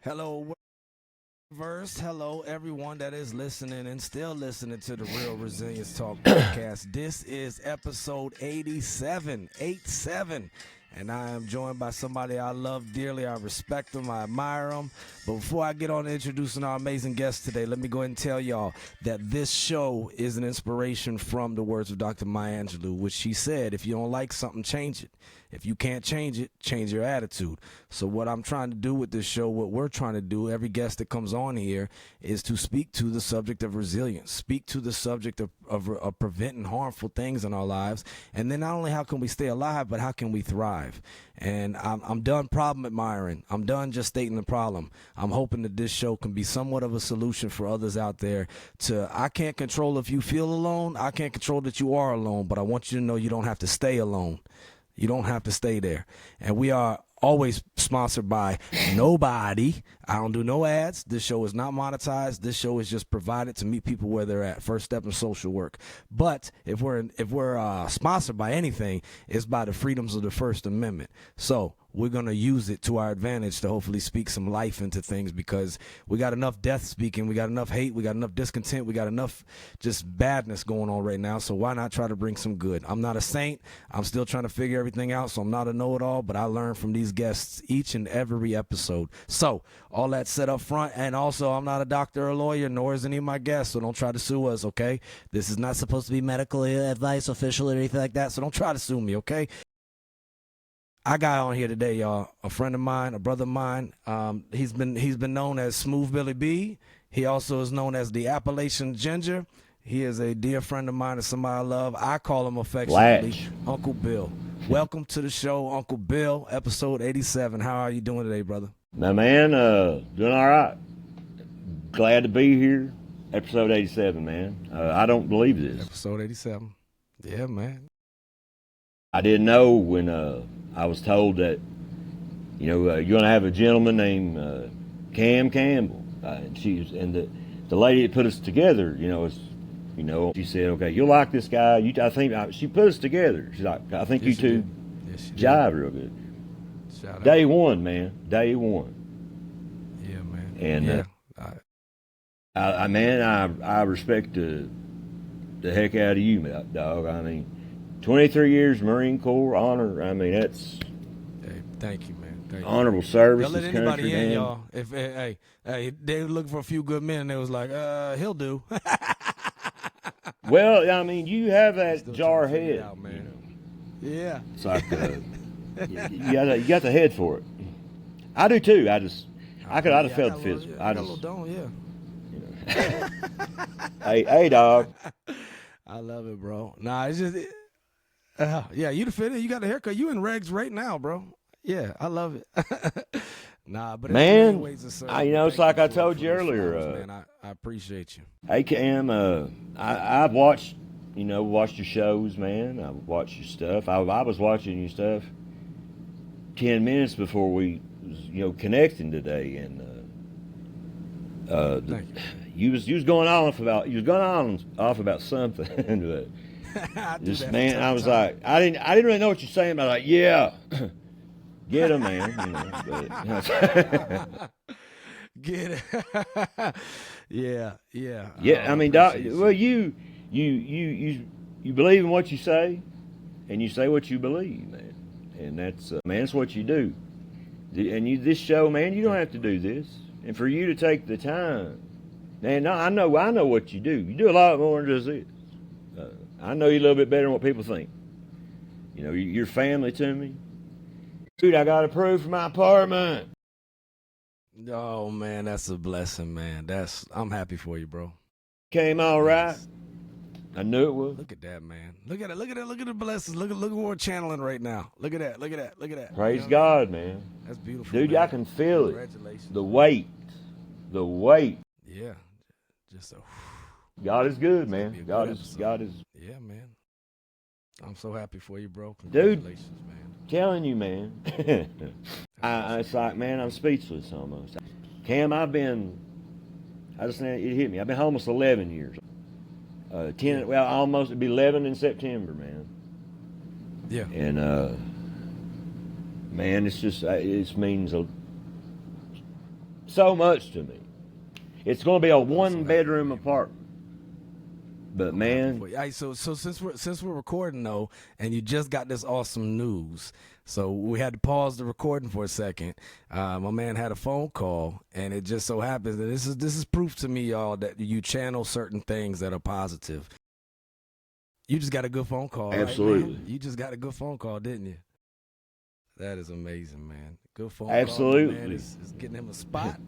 Hello, verse. Hello, everyone that is listening and still listening to the Real Resilience Talk podcast. This is episode 87, 87. And I am joined by somebody I love dearly. I respect him. I admire him. But before I get on to introducing our amazing guest today, let me go ahead and tell y'all that this show is an inspiration from the words of Dr. Maya Angelou, which she said, if you don't like something, change it. If you can't change it, change your attitude. So what I'm trying to do with this show, what we're trying to do, every guest that comes on here, is to speak to the subject of resilience, speak to the subject of preventing harmful things in our lives. And then not only how can we stay alive, but how can we thrive? And I'm done problem admiring. I'm done just stating the problem. I'm hoping that this show can be somewhat of a solution for others out there I can't control if you feel alone. I can't control that you are alone, but I want you to know you don't have to stay alone. You don't have to stay there. And we are always sponsored by nobody. I don't do no ads. This show is not monetized. This show is just provided to meet people where they're at. First step in social work. But if we're sponsored by anything, it's by the freedoms of the First Amendment. So we're going to use it to our advantage to hopefully speak some life into things, because we got enough death speaking, we got enough hate, we got enough discontent, we got enough just badness going on right now. So why not try to bring some good? I'm not a saint. I'm still trying to figure everything out, so I'm not a know-it-all, but I learn from these guests each and every episode. So all that set up front, and also I'm not a doctor or a lawyer, nor is any of my guests, so don't try to sue us, okay? This is not supposed to be medical advice, official, or anything like that, so don't try to sue me, okay? I got on here today, y'all. A friend of mine, a brother of mine. He's been known as Smooth Billy B. He also is known as the Appalachian Ginger. He is a dear friend of mine and somebody I love. I call him affectionately Uncle Bill. Welcome to the show, Uncle Bill, episode 87. How are you doing today, brother? My man, doing all right. Glad to be here. Episode 87, man. I don't believe this. Episode 87. Yeah, man. I didn't know when I was told that, you're going to have a gentleman named Cam Campbell. And the lady that put us together, she said, okay, you'll like this guy. She put us together. She's like, I think Yes, you two jive real good. Shout out. Day one, man. Day one. Yeah, man. And I respect the heck out of you, dog. I mean, 23 years Marine Corps honor. I mean, that's thank you, man. Thank you. Honorable service. Don't let this anybody country, in, man. y'all. If they were looking for a few good men, and they was like, he'll do. Well, I mean, you have that Still jar trying to figure it head. out, man. Yeah. It's like you got the head for it. I do too. I'd have felt the physical. I got a little dome, yeah. Hey, dog. I love it, bro. Nah, it's just, yeah, you the fit in. You got the haircut. You in regs right now, bro. Yeah, I love it. Nah, but Man, it's it's like I told you earlier. Man, I appreciate you. Hey, Cam, I've watched your shows, man. I've watched your stuff. I was watching your stuff 10 minutes before we was, connecting today, and you was going off about something, but this man, I was like, I didn't really know what you're saying, but I was like, yeah, get him, man. Get it. Yeah. Yeah, I mean, doc, well, you believe in what you say, and you say what you believe, man, and that's man, that's what you do. And this show, man, you don't have to do this, and for you to take the time, man, no, I know what you do. You do a lot more than just this. I know you a little bit better than what people think. You're family to me. Dude, I got approved for my apartment. Oh man, that's a blessing, man. I'm happy for you, bro. Came all right. I knew it would. Look at that, man. Look at it. Look at the blessings. Look at what we're channeling right now. Look at that. Praise God, man. That's beautiful, dude. Man. I can feel it. Congratulations. The weight. Yeah. Just God is good, man. God is. Yeah, man. I'm so happy for you, bro. Dude, Congratulations, man. Telling you, man. It's like, man, I'm speechless almost. Cam, it hit me. I've been homeless 11 years. 10, well, almost, it'd be 11 in September, man. Yeah. And, man, it's just, it means so much to me. It's going to be a one-bedroom apartment. But man, all right, so since we're recording though, and you just got this awesome news, so we had to pause the recording for a second. My man had a phone call, and it just so happens that this is proof to me, y'all, that you channel certain things that are positive. You just got a good phone call, absolutely. Right, man? You just got a good phone call, didn't you? That is amazing, man. Good phone absolutely. call, man. It's getting him a spot.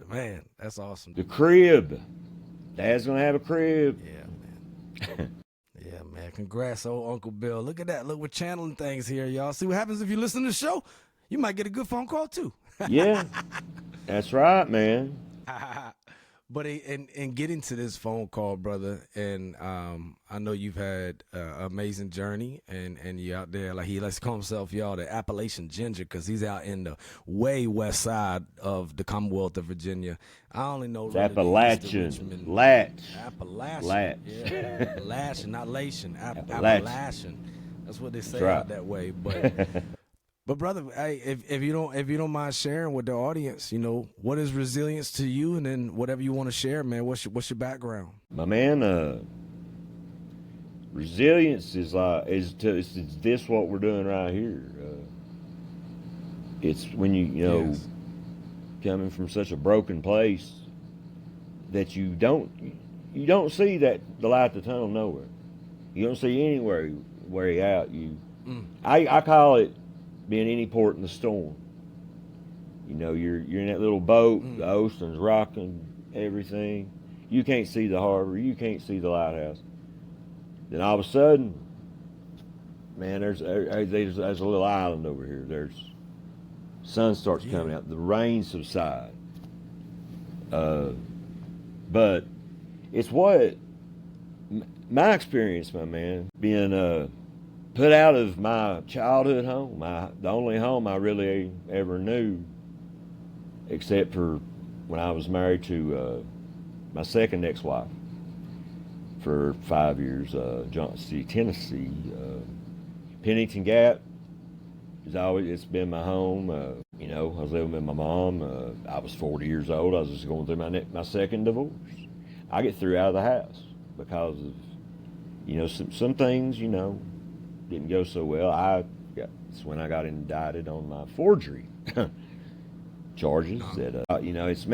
Man, that's awesome. The crib. Dad's gonna have a crib. Yeah, man. Yeah, man. Congrats, old Uncle Bill. Look at that. Look, we're channeling things here, y'all. See what happens if you listen to the show? You might get a good phone call, too. Yeah, that's right, man. But in getting to this phone call, brother, and I know you've had an amazing journey, and you're out there, like he likes to call himself, y'all, the Appalachian Ginger, because he's out in the way west side of the Commonwealth of Virginia. I only know It's really Appalachian. Latch. Appalachian. Latch. Yeah. Appalachian, not Lation. Appalachian. That's what they say right. out that way. But brother, hey, if you don't mind sharing with the audience, what is resilience to you, and then whatever you want to share, man. What's your background? My man, resilience is is this what we're doing right here. It's when you Yes. coming from such a broken place that you don't see that the light at the tunnel nowhere. You don't see anywhere way out. I call it being any port in the storm. You're in that little boat, the ocean's rocking everything. You can't see the harbor, you can't see the lighthouse. Then all of a sudden, man, there's a little island over here. There's sun starts coming out, the rain subsides. But it's what my experience, my man, being put out of my childhood home, the only home I really ever knew, except for when I was married to my second ex-wife for 5 years, Johnson City, Tennessee. Pennington Gap it's been my home. I was living with my mom. I was 40 years old. I was just going through my second divorce. I get threw out of the house because of some things didn't go so well. It's when I got indicted on my forgery charges. That it's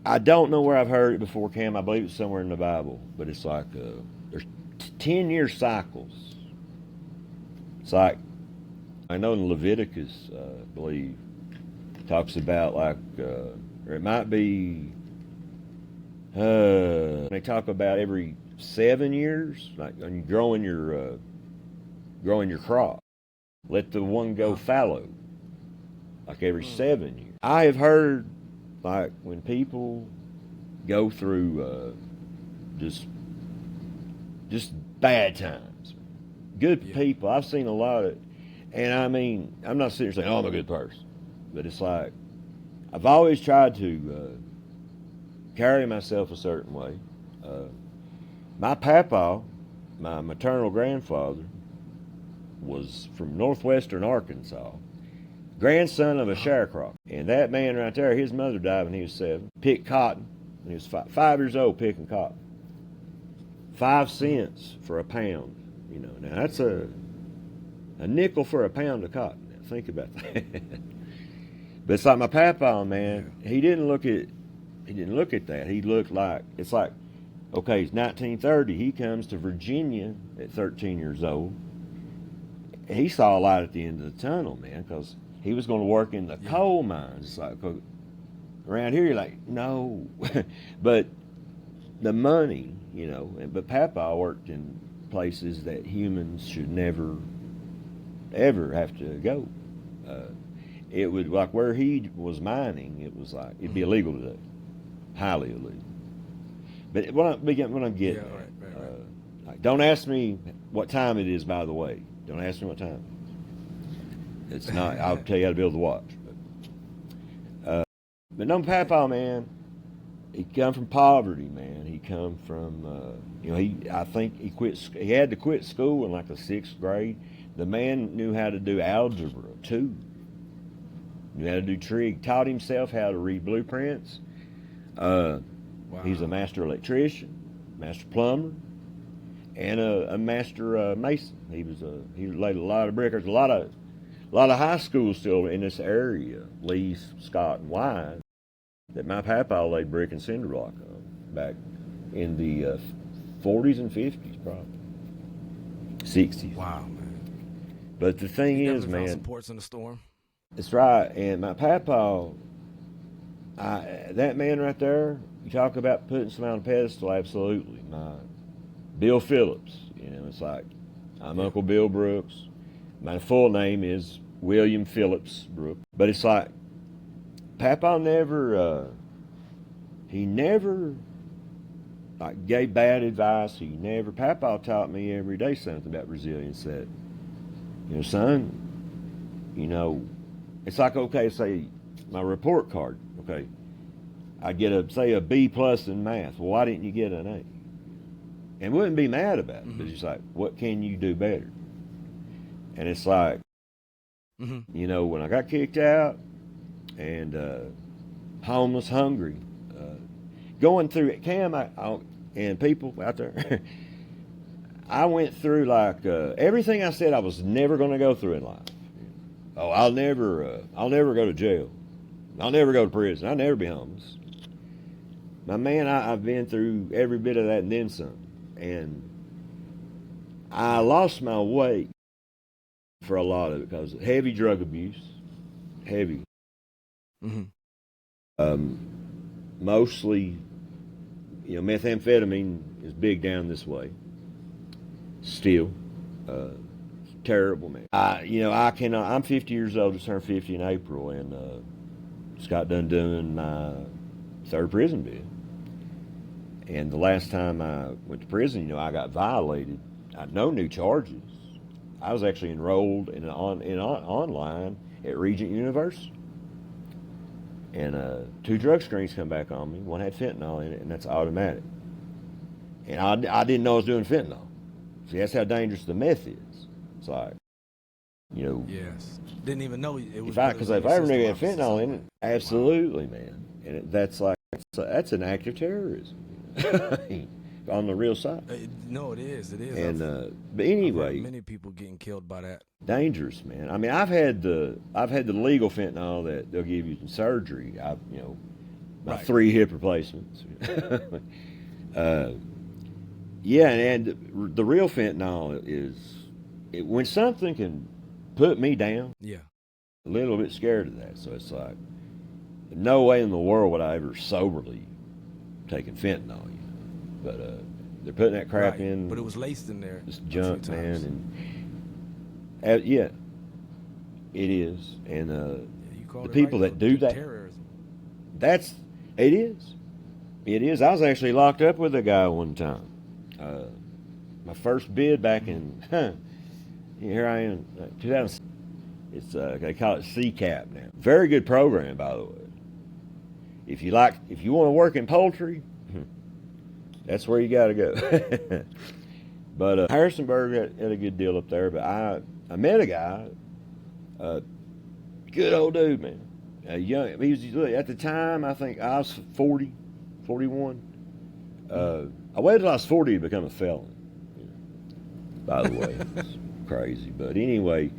I don't know where I've heard it before, Cam. I believe it's somewhere in the Bible, but it's like there's 10-year cycles. It's like I know in Leviticus, I believe, talks about or it might be they talk about every 7 years, like when you're growing your crop, let the one go fallow, like every 7 years. I have heard, like, when people go through just bad times, good people. I've seen a lot of, and I mean, I'm not sitting here saying, "Oh, I'm a good person," but it's like I've always tried to carry myself a certain way. My papa, my maternal grandfather, was from northwestern Arkansas, grandson of a sharecropper. And that man right there, his mother died when he was 7. Picked cotton when he was 5 years old, picking cotton. 5 cents for a pound. Now that's a nickel for a pound of cotton. Now, think about that. But it's like my papa, man. He didn't look at that. He looked like, it's like, okay, it's 1930. He comes to Virginia at 13 years old. He saw a light at the end of the tunnel, man, because he was going to work in the coal mines. It's like, around here, you're like, no. But the money, but Papa worked in places that humans should never, ever have to go. It would, like where he was mining, it was like, it'd be illegal today. Highly illegal. But what I'm getting at, like, don't ask me what time it is, by the way. Don't ask me what time. It's not, I'll tell you how to build the watch. But no, Papa, man, he come from poverty, man. He come from, I think he had to quit school in like the 6th grade. The man knew how to do algebra, too. knew how to do trig, taught himself how to read blueprints. Wow. He's a master electrician, master plumber, and a master mason. He laid a lot of brick. There's a lot of high schools still in this area, Lee, Scott, and Wise, that my papa laid brick and cinder block on back in the 40s and 50s, probably 60s. Wow, man. But the thing You is, never found man, supports in the storm. that's right. And my papa, that man right there, you talk about putting someone on a pedestal, absolutely. Bill Phillips, it's like, I'm Uncle Bill Brooks. My full name is William Phillips Brooks. But it's like, Papa he never like gave bad advice. Papa taught me every day something about resilience that, son, it's like, okay, say my report card, okay, I get a B plus in math. Well, why didn't you get an A? And wouldn't be mad about it, but it's like, what can you do better? And it's like, when I got kicked out and homeless, hungry, going through it, Cam, and people out there, I went through like everything I said I was never going to go through in life. Oh, I'll never go to jail. I'll never go to prison. I'll never be homeless. My man, I've been through every bit of that and then some. And I lost my way for a lot of it because of heavy drug abuse, heavy. Mostly, methamphetamine is big down this way. Still, terrible, man. I cannot. I'm 50 years old. Just turned 50 in April, and just got done doing my third prison bid. And the last time I went to prison, I got violated. I had no new charges. I was actually enrolled online at Regent University. And 2 drug screens come back on me. One had fentanyl in it, and that's automatic. And I didn't know I was doing fentanyl. See, that's how dangerous the meth is. It's like, Yes. Didn't even know it was. Because if I ever knew it had fentanyl in it, absolutely, man. And that's an act of terrorism. On the real side. No, it is. It is. And but anyway, many people getting killed by that. Dangerous, man. I mean, I've had the legal fentanyl that they'll give you in surgery. My 3 hip replacements. Yeah, and the real fentanyl is when something can put me down. Yeah. A little bit scared of that. So it's like, no way in the world would I ever soberly taking fentanyl, but they're putting that crap in. But it was laced in there. This junk, man, and yeah, it is. And the people that do that, terrorism. It is. I was actually locked up with a guy one time. My first bid back in, here I am, 2000. It's they call it CCAP now. Very good program, by the way. If you want to work in poultry, that's where you got to go. But Harrisonburg had a good deal up there. But I met a guy, good old dude, man. Young. He was at the time. I think I was 40, 41. I waited till I was 40 to become a felon. By the way, it's crazy. But anyway,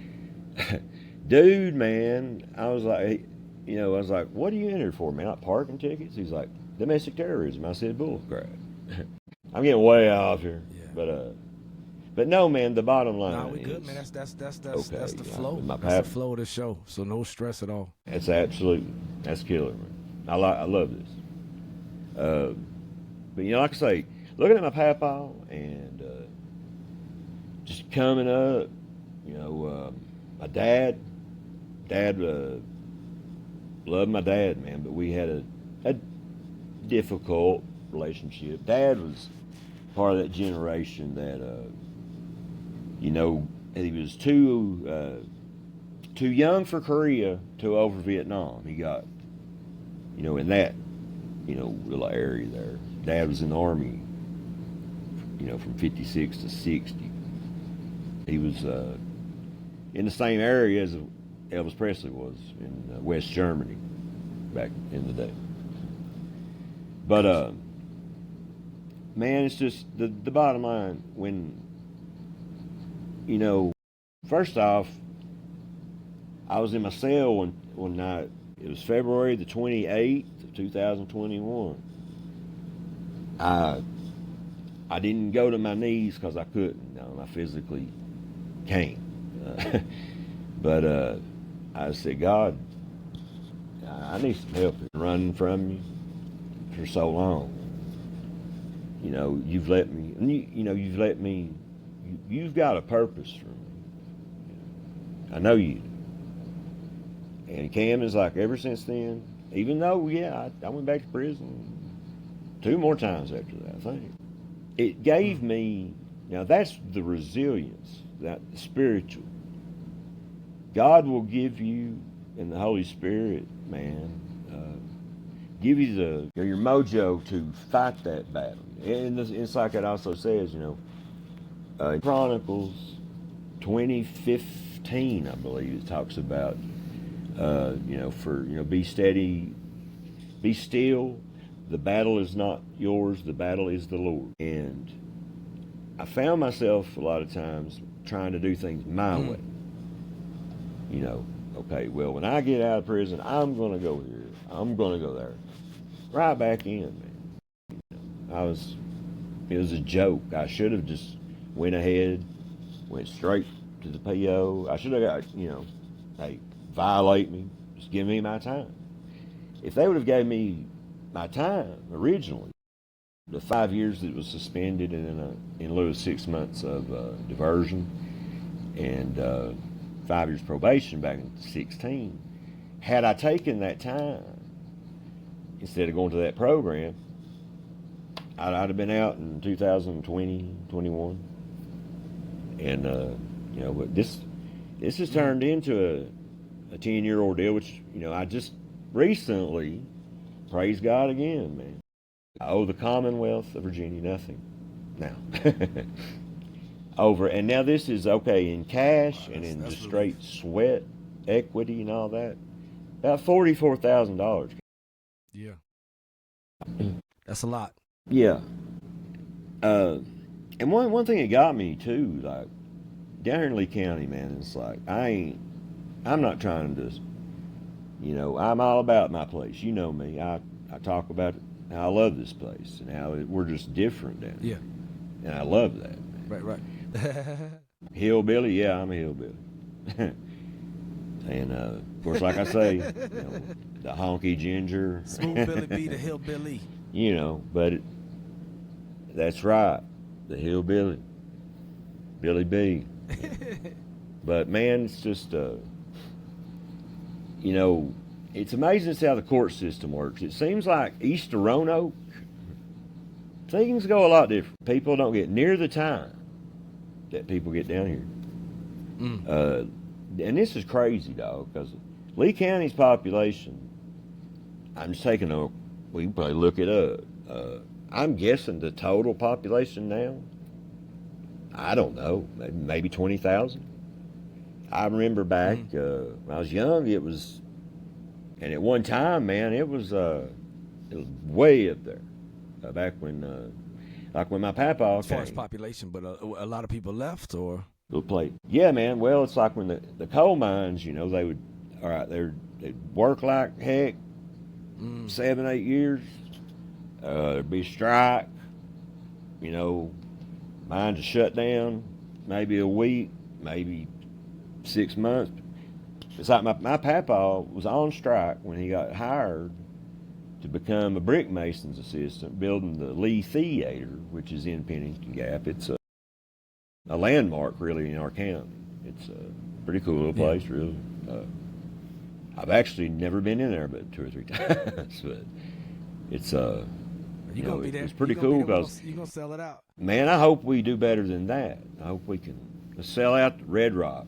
dude, man, I was like. What are you in here for, man? Not parking tickets? He's like, domestic terrorism. I said, bull crap. I'm getting way off here. Yeah. But no, man, the bottom line we is... good, man. That's the flow. That's the flow of the show. So no stress at all. That's killer, man. I love this. But, like I say, looking at my papa and just coming up, my dad loved my dad, man, but we had a difficult relationship. Dad was part of that generation that, he was too young for Korea, too old for Vietnam. He got, in that, little area there. Dad was in the Army, from 56 to 60. He was in the same area Elvis Presley was in West Germany back in the day. But man, it's just the bottom line. When, you know, first off, I was in my cell one night. It was February the 28th of 2021. I didn't go to my knees because I couldn't. No, I physically can't. But I said, God, I need some help running from you for so long. You know, you've let me, you've got a purpose for me. I know you do. And Cam is like, ever since then, even though, yeah, I went back to prison 2 more times after that, I think. It gave me, now that's the resilience, that spiritual. God will give you, and the Holy Spirit, man, give you your mojo to fight that battle. And it's like it also says, Chronicles 20:15, I believe, it talks about, be steady, be still. The battle is not yours, the battle is the Lord. And I found myself a lot of times trying to do things my way. Okay, well, when I get out of prison, I'm going to go here, I'm going to go there. Right back in, man. It was a joke. I should have just went ahead, went straight to the PO. I should have got, hey, violate me, just give me my time. If they would have gave me my time originally, the 5 years that was suspended and in lieu of 6 months of diversion and 5 years probation back in 16, had I taken that time instead of going to that program, I'd have been out in 2020, 21. And, but this has turned into a 10-year ordeal, which, I just recently, praise God again, man. I owe the Commonwealth of Virginia nothing now. And now this is, okay, in cash and in just straight sweat, equity and all that, about $44,000. Yeah. That's a lot. Yeah. And one thing that got me too, like down here in Lee County, man, it's like I'm not trying to, I'm all about my place. You know me. I talk about how I love this place and how we're just different down here. Yeah. And I love that, man. Right. Hillbilly, yeah, I'm a hillbilly. And of course, like I say, the honky ginger. Smooth Billy B, the hillbilly. But that's right, the hillbilly, Billy B. But man, it's just, it's amazing how the court system works. It seems like East of Roanoke, things go a lot different. People don't get near the time that people get down here. And this is crazy, dog, because Lee County's population, I'm just taking we can probably look it up. I'm guessing the total population now, I don't know, maybe 20,000. I remember back when I was young, it was, and at one time, man, it was way up there. Back when, like when my papa as far as population, but a lot of people left, or yeah, man. Well, it's like when the coal mines, they would, all right, they'd work like heck, 7, 8 years. There'd be a strike, mines would shut down, maybe a week, maybe 6 months. It's like my papa was on strike when he got hired to become a brick mason's assistant, building the Lee Theater, which is in Pennington Gap. It's a landmark, really, in our county. It's a pretty cool little place, really. I've actually never been in there but 2 or 3 times, but it's it's pretty cool because you're gonna sell it out. Man, I hope we do better than that. I hope we can sell out the Red Rock,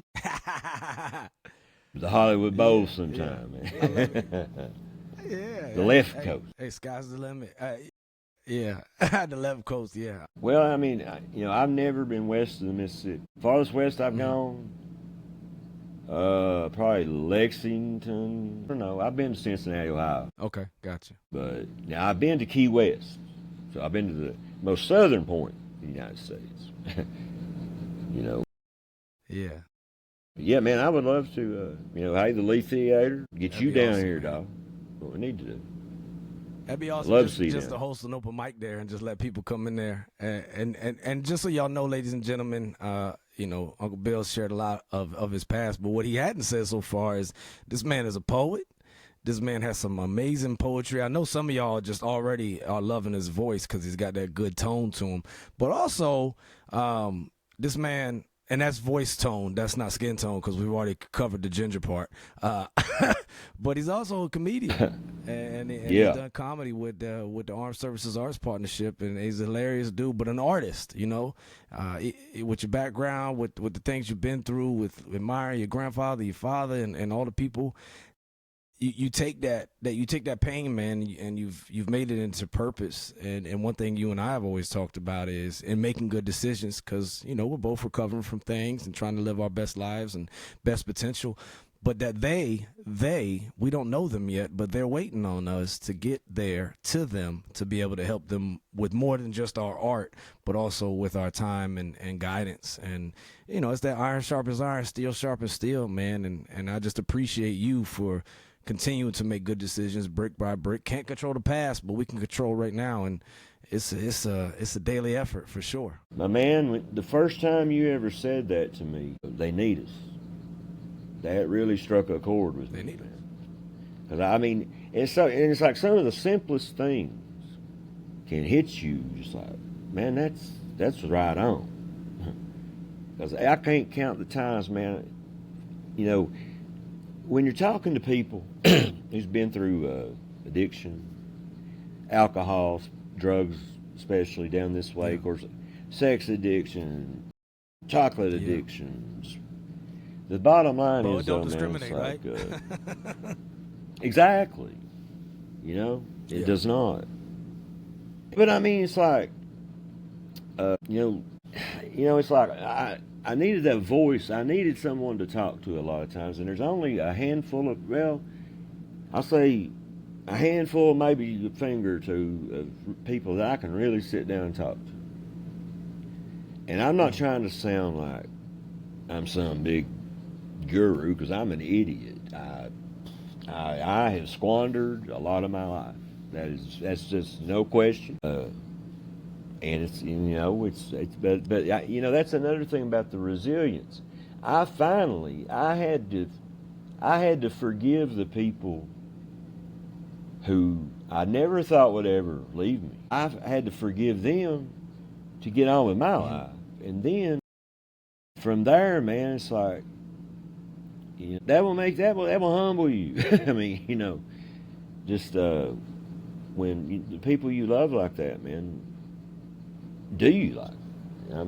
the Hollywood Bowl sometime, man. The left coast. Hey, sky's the limit. The left coast. Yeah. Well, I mean, I've never been west of the Mississippi. Farthest west I've gone, Probably Lexington. I don't know. I've been to Cincinnati, Ohio. Okay, gotcha. But now I've been to Key West. So I've been to the most southern point of the United States. You know. Yeah. Yeah, man, I would love to, hey, the Lee Theater, get That'd you be down awesome, here, man. dog. What we need to do. That'd be awesome. Love to just see just that. to host an open mic there and just let people come in there. And just so y'all know, ladies and gentlemen, Uncle Bill shared a lot of his past, but what he hadn't said so far is this man is a poet. This man has some amazing poetry. I know some of y'all just already are loving his voice because he's got that good tone to him. But also, this man, and that's voice tone. That's not skin tone because we've already covered the ginger part. But he's also a comedian, and Yeah. he's done comedy with the Armed Services Arts Partnership, and he's a hilarious dude, but an artist. With your background, with the things you've been through, with admiring your grandfather, your father, and all the people. You take that pain, man, and you've made it into purpose. And one thing you and I have always talked about is in making good decisions, because we're both recovering from things and trying to live our best lives and best potential. But that we don't know them yet, but they're waiting on us to get there to them to be able to help them with more than just our art, but also with our time and guidance. And it's that iron sharp as iron, steel sharp as steel, man. And I just appreciate you for continuing to make good decisions brick by brick. Can't control the past, but we can control right now, and it's a daily effort for sure. My man, the first time you ever said that to me, they need us. That really struck a chord with me. They need us. Because it's like some of the simplest things can hit you just like, man, that's right on. Because I can't count the times, man, when you're talking to people who's been through addiction, alcohol, drugs, especially down this way, of course, sex addiction, chocolate addictions. The bottom line is, don't man, discriminate, it's like, right? exactly. It does not. But I mean, it's like, it's like I needed that voice. I needed someone to talk to a lot of times, and there's only a handful of, I'll say a handful, maybe a finger or two of people that I can really sit down and talk to. And I'm not trying to sound like I'm some big guru, because I'm an idiot. I have squandered a lot of my life. That's just no question. And it's but that's another thing about the resilience. I had to forgive the people who I never thought would ever leave me. I had to forgive them to get on with my life, and then from there, man, it's like that will humble you. I mean, just when the people you love like that, man. Do you like it? I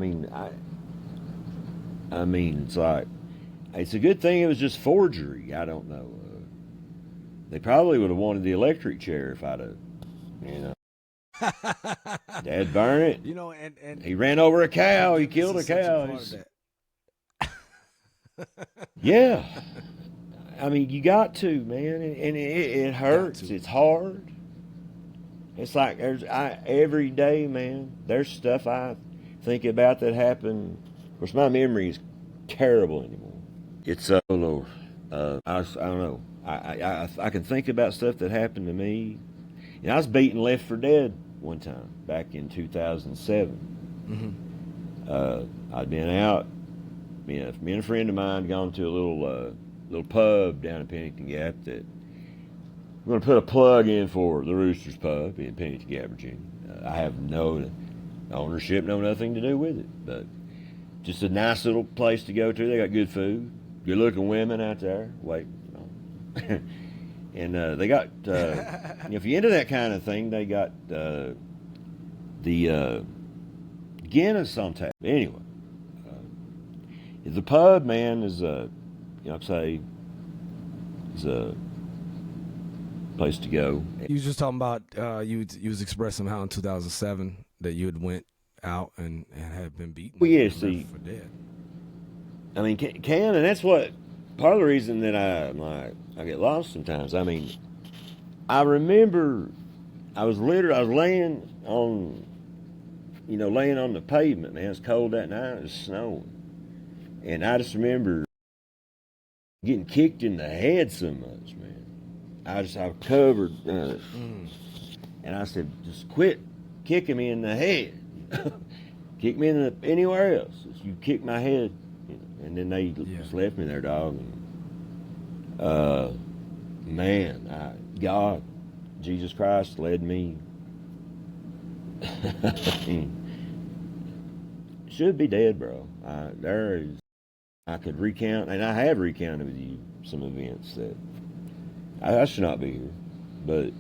mean, it's like, it's a good thing it was just forgery. I don't know. They probably would have wanted the electric chair if I'd have, Dad burn it. And he ran over a cow. He killed a cow. Yeah. I mean, you got to, man, and it hurts. It's hard. It's like every day, man, there's stuff I think about that happened. Of course, my memory is terrible anymore. It's oh Lord, I don't know. I can think about stuff that happened to me. I was beaten left for dead one time back in 2007. I'd been out. Me and a friend of mine had gone to a little pub down in Pennington Gap that. I'm going to put a plug in for the Roosters Pub in Pennington Gap, Virginia. I have no ownership, nothing to do with it, but just a nice little place to go to. They got good food, good-looking women out there waiting. And they got, if you're into that kind of thing, they got the Guinness on tap. Anyway, the pub, man, is I'd say, is a place to go. You was just talking about you was expressing how in 2007 that you had went out and had been beaten. Well, yeah, see, for dead. I mean, and that's what part of the reason that I get lost sometimes. I mean, I remember I was laying on, laying on the pavement, man. It was cold that night. It was snowing. And I just remember getting kicked in the head so much, man. I was covered. And I said, just quit kicking me in the head. Kick me anywhere else. You kick my head. And then they just left me there, dog. And, God, Jesus Christ led me. Should be dead, bro. I could recount, and I have recounted with you some events that I should not be here, but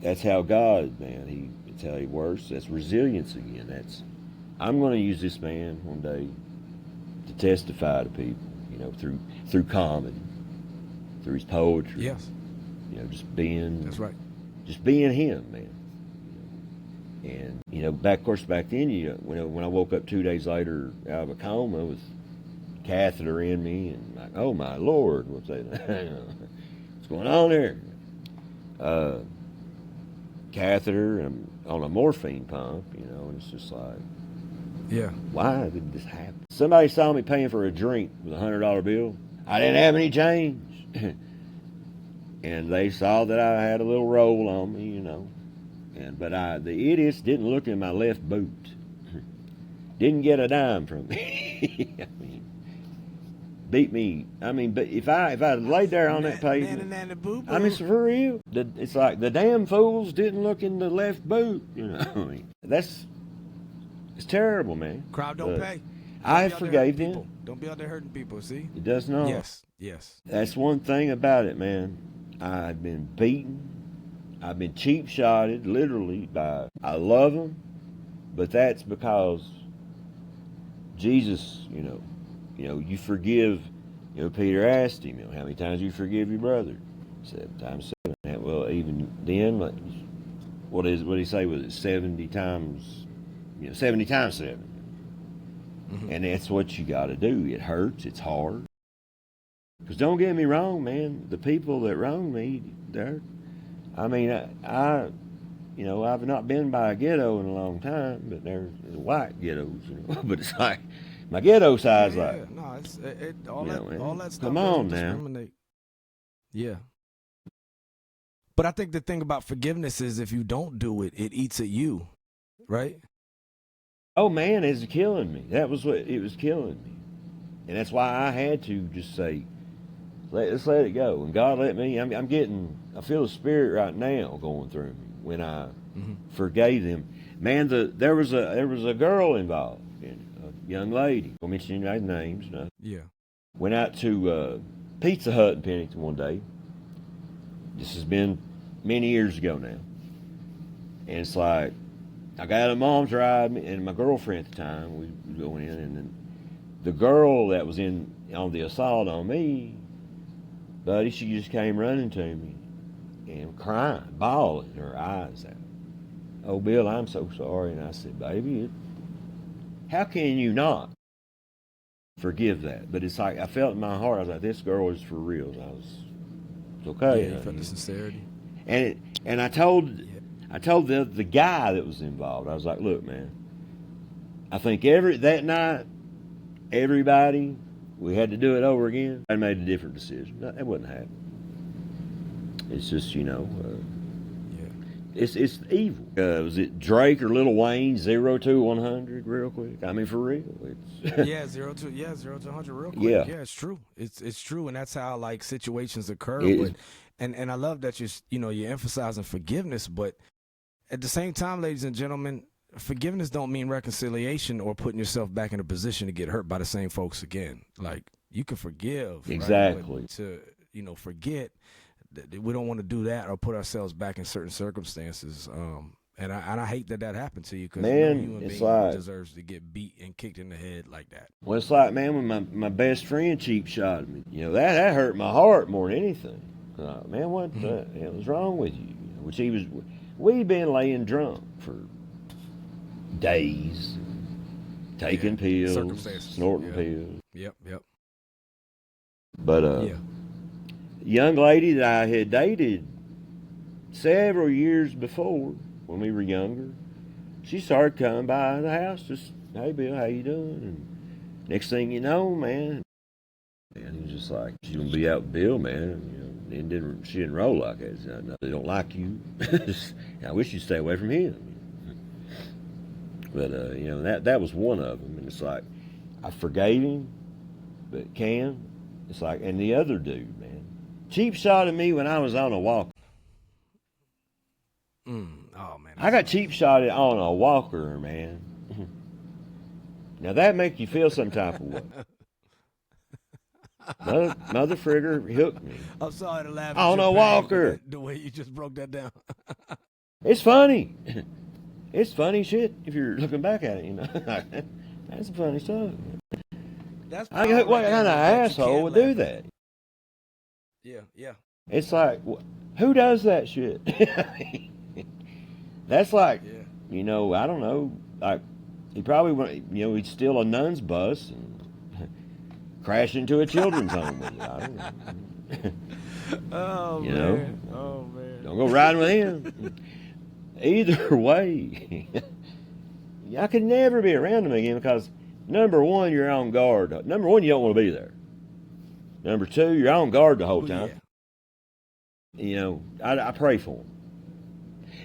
that's how God, man, it's how he works. That's resilience again. I'm going to use this man one day to testify to people, through comedy, through his poetry. Yes. Just being. That's right. Just being him, man. And back then, when I woke up 2 days later out of a coma with catheter in me, and like, oh my Lord, what's that? What's going on there? Catheter and on a morphine pump, and it's just like, why did this happen? Somebody saw me paying for a drink with $100 bill. I didn't have any change. And they saw that I had a little roll on me, but the idiots didn't look in my left boot. Didn't get a dime from me. I mean, beat me. I mean, but if I laid there on that pavement, I mean, for real, it's like the damn fools didn't look in the left boot. I mean, it's terrible, man. Crowd don't pay. I forgave them. Don't be out there hurting people. See, it does not. Yes. That's one thing about it, man. I've been beaten. I've been cheap-shotted, literally, I love them, but that's because Jesus, you forgive, Peter asked him, how many times you forgive your brother? 7 times 7. Well, even then, what did he say? Was it 70 times, 70 times 7? Mm-hmm. And that's what you got to do. It hurts. It's hard. Because don't get me wrong, man, the people that wronged me, I've not been by a ghetto in a long time, but there's white ghettos, but it's like my ghetto size, all that stuff. Come on now. Discriminate. Yeah. But I think the thing about forgiveness is if you don't do it, it eats at you, right? Oh man, it's killing me. That was what it was killing me, and that's why I had to just say, let's let it go. And God let me. I feel the Spirit right now going through me when I forgave them. Man, there was a girl involved, a young lady. I'll mention any names. No. Yeah. Went out to Pizza Hut in Pennington one day. This has been many years ago now, and it's like I got a mom's ride and my girlfriend at the time. We were going in, and then the girl that was in on the assault on me, buddy, she just came running to me and crying, bawling her eyes out. Oh, Bill, I'm so sorry. And I said, baby, how can you not forgive that? But it's like I felt in my heart, I was like, this girl is for real. It's okay. Yeah, you felt the sincerity. And I told the guy that was involved, I was like, look, man, I think that night, everybody, we had to do it over again. I made a different decision. That wasn't happening. It's just, it's evil. Was it Drake or Lil Wayne, 0 to 100, real quick? I mean, for real. It's 0 to 100, real quick. Yeah, it's true. It's true, and that's how like situations occur. And I love that you're emphasizing forgiveness, but at the same time, ladies and gentlemen, forgiveness don't mean reconciliation or putting yourself back in a position to get hurt by the same folks again. Like you can forgive, exactly. Right? To forget, we don't want to do that or put ourselves back in certain circumstances. And I hate that happened to you because no human being deserves to get beat and kicked in the head like that. Well, it's like, man, when my best friend cheap shot me, that hurt my heart more than anything. Man, what the hell was wrong with you? Which we'd been laying drunk for days, taking pills, snorting pills. Yep. But Yeah. young lady that I had dated several years before, when we were younger, she started coming by the house, just, hey Bill, how you doing? And next thing you know, man, and he was just like, she's gonna be out with Bill, man. You know, and she didn't roll like that. She said, no, they don't like you. I wish you'd stay away from him. But you know, that was one of them, and it's like I forgave him, but Cam, it's like, and the other dude, man, cheap shot at me when I was on a walker. Oh man. I got cheap shotted on a walker, man. Now that make you feel some type of way. Mother frigger hooked me I'm sorry to laugh at on your a pain, walker. but the way you just broke that down. It's funny. It's funny shit if you're looking back at it, you know. That's some funny stuff. That's What power right kind of there that you asshole can't would laugh do at. that? Yeah. It's like, who does that shit? That's like, Yeah. you know, I don't know. Like, he probably went, you know, he'd steal a nun's bus and crash into a children's home with it. I don't know. Oh You man. know? Oh man. Don't go riding with him. Either way, I could never be around him again because, number one, you're on guard. Number one, you don't want to be there. Number two, you're on guard the whole Oh, time. yeah. You know, I pray for him.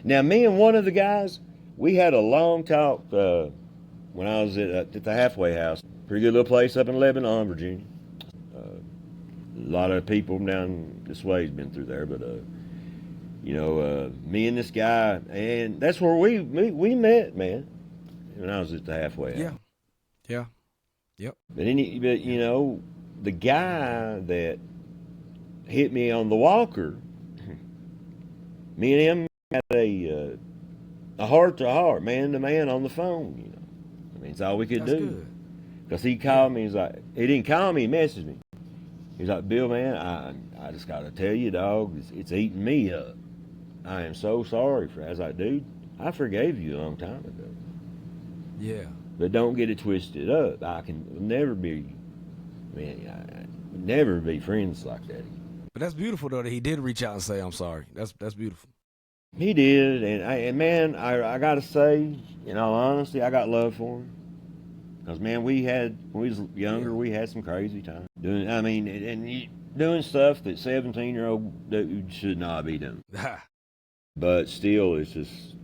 Now, me and one of the guys, we had a long talk when I was at the halfway house. Pretty good little place up in Lebanon, Virginia. A lot of people down this way has been through there, but you know, me and this guy, and that's where we met, man. When I was at the halfway house. Yeah. Yep. But you know, the guy that hit me on the walker, me and him had a heart to heart, man to man on the phone. You know, I mean, it's all we could That's do. good. Because he called me, he's like, he didn't call me, he messaged me. He's like, Bill, man, I just got to tell you, dog, it's eating me up. I am so sorry for that. I was like, dude, I forgave you a long time ago. Yeah. But don't get it twisted up. I can never be, man, I never be friends like that. But that's beautiful though that he did reach out and say I'm sorry. That's beautiful. He did, and man, I got to say, in all honesty, I got love for him. Because, man, when we was younger, we had some crazy times. Doing stuff that 17-year-old dudes should not be doing. But still, it's just,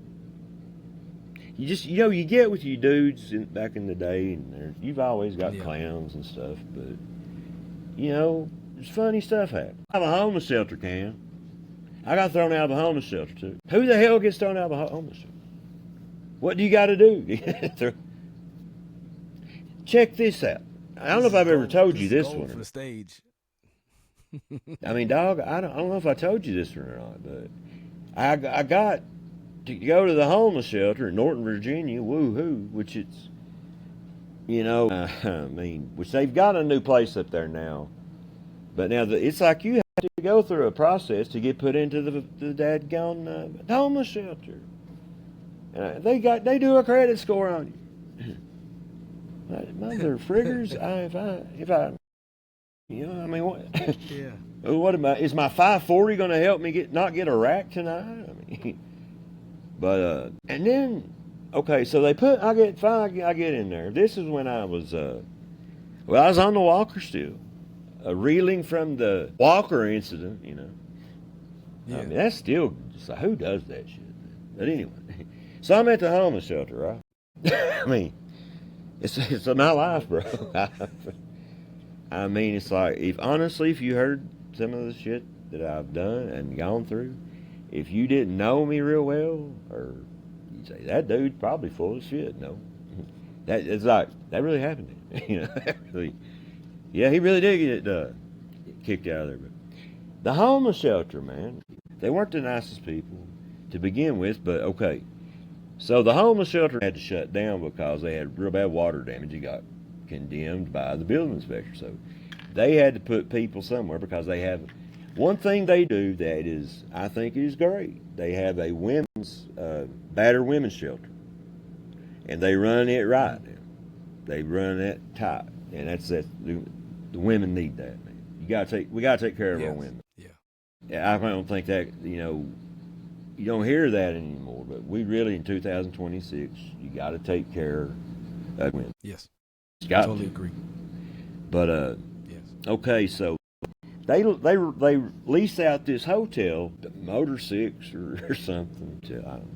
you know, you get with you dudes back in the day, and you've always got clowns and stuff, but, you know, there's funny stuff happen. I have a homeless shelter, Cam. I got thrown out of a homeless shelter, too. Who the hell gets thrown out of a homeless shelter? What do you got to do? Check this out. I don't know if I've ever told you this one. For the stage. I mean, dog, I don't know if I told you this one or not, but I got to go to the homeless shelter in Norton, Virginia, woo-hoo, which it's, you know, I mean, which they've got a new place up there now. But now it's like you have to go through a process to get put into the dadgone homeless shelter. They do a credit score on you. Mother friggers, if I, you know, I mean, what? Yeah. What am I? Is my 540 going to help me not get a rack tonight? I mean, but and then, okay, so I get in there. This is when I was, I was on the walker still, reeling from the walker incident. You know, Yeah. I mean, that's still just like, who does that shit? But anyway, so I'm at the homeless shelter, right? I mean. It's my life, bro. I mean, it's like, if you heard some of the shit that I've done and gone through, if you didn't know me real well, or you'd say, that dude's probably full of shit. No. It's like, that really happened to him. You know, yeah, he really did get kicked out of there. But the homeless shelter, man, they weren't the nicest people to begin with, but okay. So the homeless shelter had to shut down because they had real bad water damage. It got condemned by the building inspector. So they had to put people somewhere because they have one thing they do that is, I think, is great. They have a women's battered women's shelter, and they run it right now. They run it tight, and that's that. The women need that, man. We gotta take care of our women. Yeah, I don't think that you don't hear that anymore. But we really, in 2026, you got to take care of women. Yes, I totally agree. But yes. Okay, so they lease out this hotel, Motor Six or something. I don't know.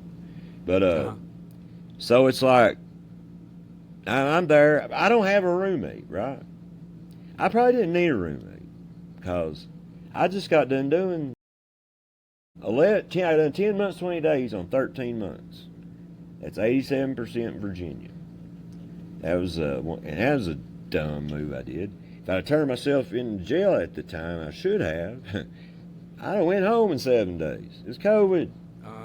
But so it's like I'm there. I don't have a roommate, right? I probably didn't need a roommate because I just got done doing I done 10 months, 20 days on 13 months. That's 87% Virginia. That was a dumb move I did. If I'd turned myself into jail at the time, I should have. I'd have went home in 7 days. It's COVID.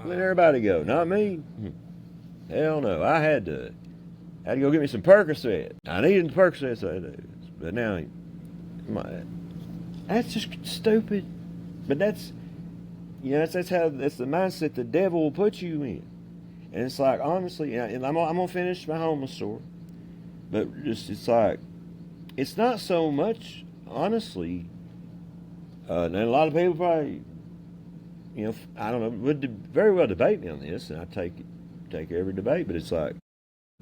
Let everybody go, not me. Hell no. I had to go get me some Percocet. I needed the Percocet that day. But now, that's just stupid. But that's the mindset the devil will put you in. And it's like, honestly, and I'm gonna finish my homeless story. But it's like, it's not so much, honestly. And a lot of people probably, I don't know, would very well debate me on this, and I take every debate. But it's like,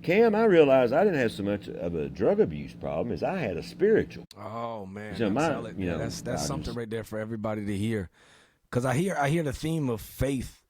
Cam, I realized I didn't have so much of a drug abuse problem as I had a spiritual. Oh man, So that's something right there for everybody to hear, because I hear the theme of faith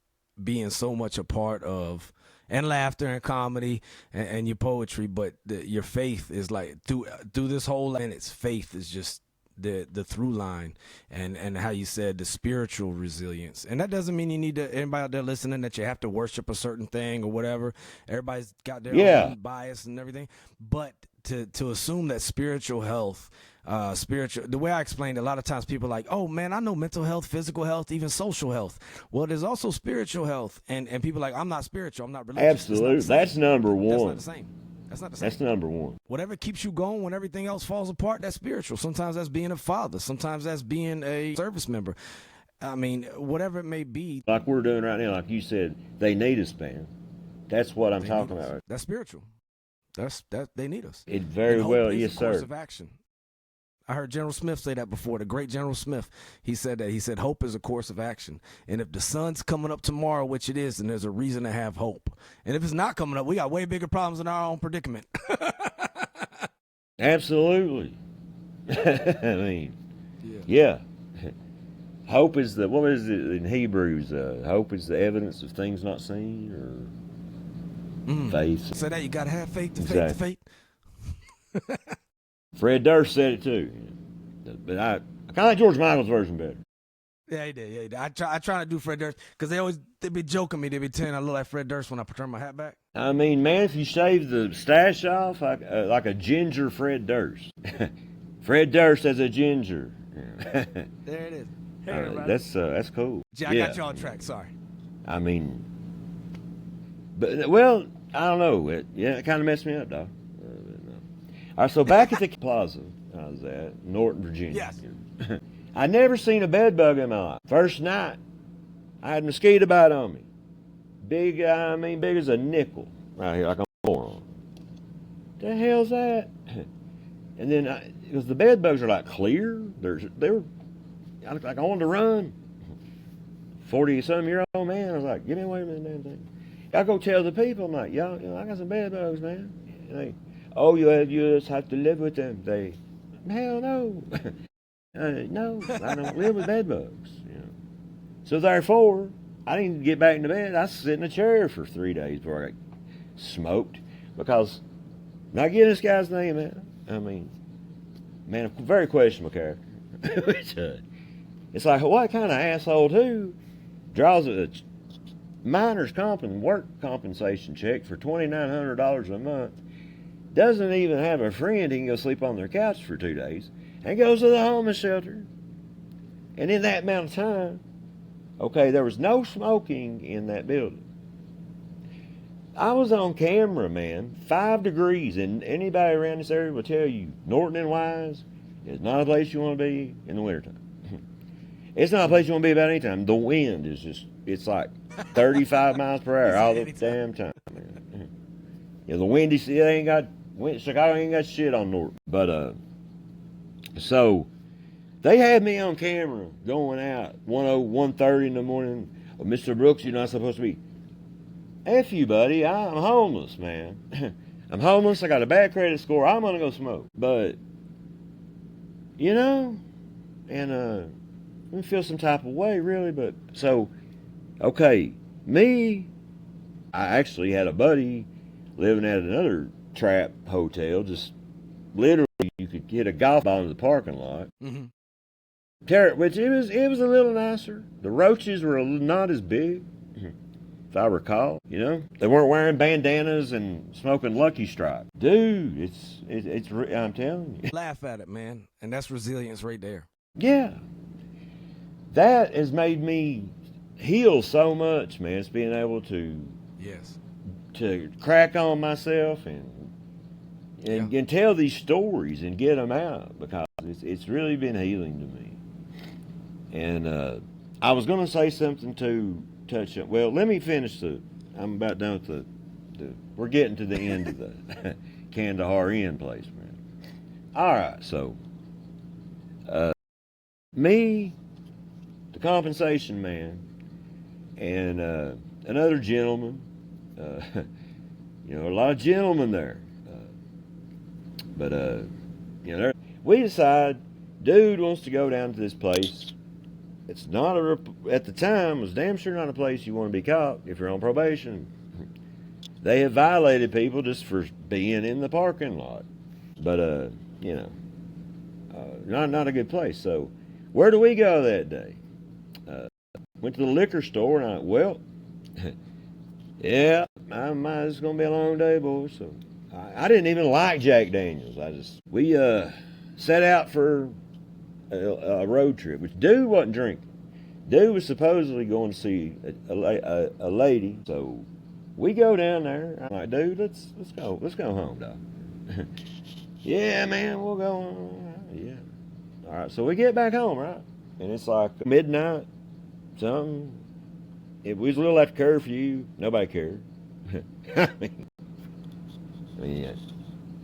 being so much a part of, and laughter and comedy and your poetry, but your faith is like through this whole, and its faith is just the through line, and how you said the spiritual resilience. And that doesn't mean you need to, anybody out there listening, that you have to worship a certain thing or whatever. Everybody's got their own bias and everything, but to assume that spiritual health, the way I explained, a lot of times people are like, oh man, I know mental health, physical health, even social health. Well, there's also spiritual health, and people are like, I'm not spiritual, I'm not religious. Absolutely. That's number one. That's not the same. That's number one. Whatever keeps you going when everything else falls apart, that's spiritual. Sometimes that's being a father. Sometimes that's being a service member. I mean, whatever it may be. Like we're doing right now, like you said, they need us, man. That's what I'm talking about. That's spiritual. They need us. It very well, yes, sir. Course of action. I heard General Smith say that before, the great General Smith. He said that. He said, hope is a course of action. And if the sun's coming up tomorrow, which it is, then there's a reason to have hope. And if it's not coming up, we got way bigger problems in our own predicament. Absolutely. I mean, yeah. Hope is what is it in Hebrews? Hope is the evidence of things not seen, or faith. So that you got to have faith to faith to faith. Fred Durst said it too, but I kind of like George Michael's version better. Yeah, he did. I try to do Fred Durst because they be joking me. They be telling I look like Fred Durst when I turn my hat back. I mean, man, if you shave the stash off like a ginger Fred Durst, Fred Durst as a ginger. There it is. That's cool. I got you on track. Sorry. I mean, but well, I don't know. It kind of messed me up, dog. All right, so back at the plaza I was at, Norton, Virginia. Yes. I'd never seen a bed bug in my life. First night, I had a mosquito bite on me. Big as a nickel right here, like a moron. The hell's that? And then, because the bed bugs are like clear, they were like I wanted to run. 40-some-year-old man, I was like, get me away from that damn thing. I go tell the people, I'm like, y'all, I got some bed bugs, man. And oh, you just have to live with them. Hell no. No, I don't live with bed bugs. So therefore, I didn't get back into bed. I sat in a chair for 3 days before I got smoked, because I'm not getting this guy's name, man. I mean, man, a very questionable character. It's like, what kind of asshole too draws a minor's work compensation check for $2,900 a month, doesn't even have a friend he can go sleep on their couch for 2 days, and goes to the homeless shelter. And in that amount of time, okay, there was no smoking in that building. I was on camera, man, 5 degrees, and anybody around this area will tell you, Norton and Wise is not a place you want to be in the wintertime. It's not a place you want to be about any time. The wind is it's like 35 miles per hour all the damn time, man. The windy, Chicago ain't got shit on Norton. But, so They had me on camera going out 1:30 in the morning. Oh, Mr. Brooks, you're not supposed to be. F you, buddy. I'm homeless, man. I'm homeless. I got a bad credit score. I'm going to go smoke. But, you know, and I feel some type of way, really. But, so, okay, me, I actually had a buddy living at another trap hotel. Just literally, you could get a golf ball in the parking lot. Mm-hmm. Which it was a little nicer. The roaches were not as big, if I recall. You know, they weren't wearing bandanas and smoking Lucky Strike. Dude, it's I'm telling you. Laugh at it, man, and that's resilience right there. Yeah, that has made me heal so much, man. It's being able to Yes. to crack on myself and tell these stories and get them out, because it's really been healing to me. And I was going to say something to touch on. Well, let me finish I'm about done with we're getting to the end of the Kandahar Inn place, man. All right, so me, the compensation man, and another gentleman, you know, a lot of gentlemen there. But you know, we decide, dude wants to go down to this place. It's not at the time, it was damn sure not a place you want to be caught if you're on probation. They have violated people just for being in the parking lot. But, you know, not a good place. So, where do we go that day? Went to the liquor store, and well, yeah, it's going to be a long day, boys. So, I didn't even like Jack Daniels. We set out for a road trip, which dude wasn't drinking. Dude was supposedly going to see a lady. So we go down there. I'm like, dude, let's go home, dog. Yeah, man, we'll go. Yeah. All right. So we get back home, right? And it's like midnight, something. We was a little after curfew. Nobody cared. I mean, yeah,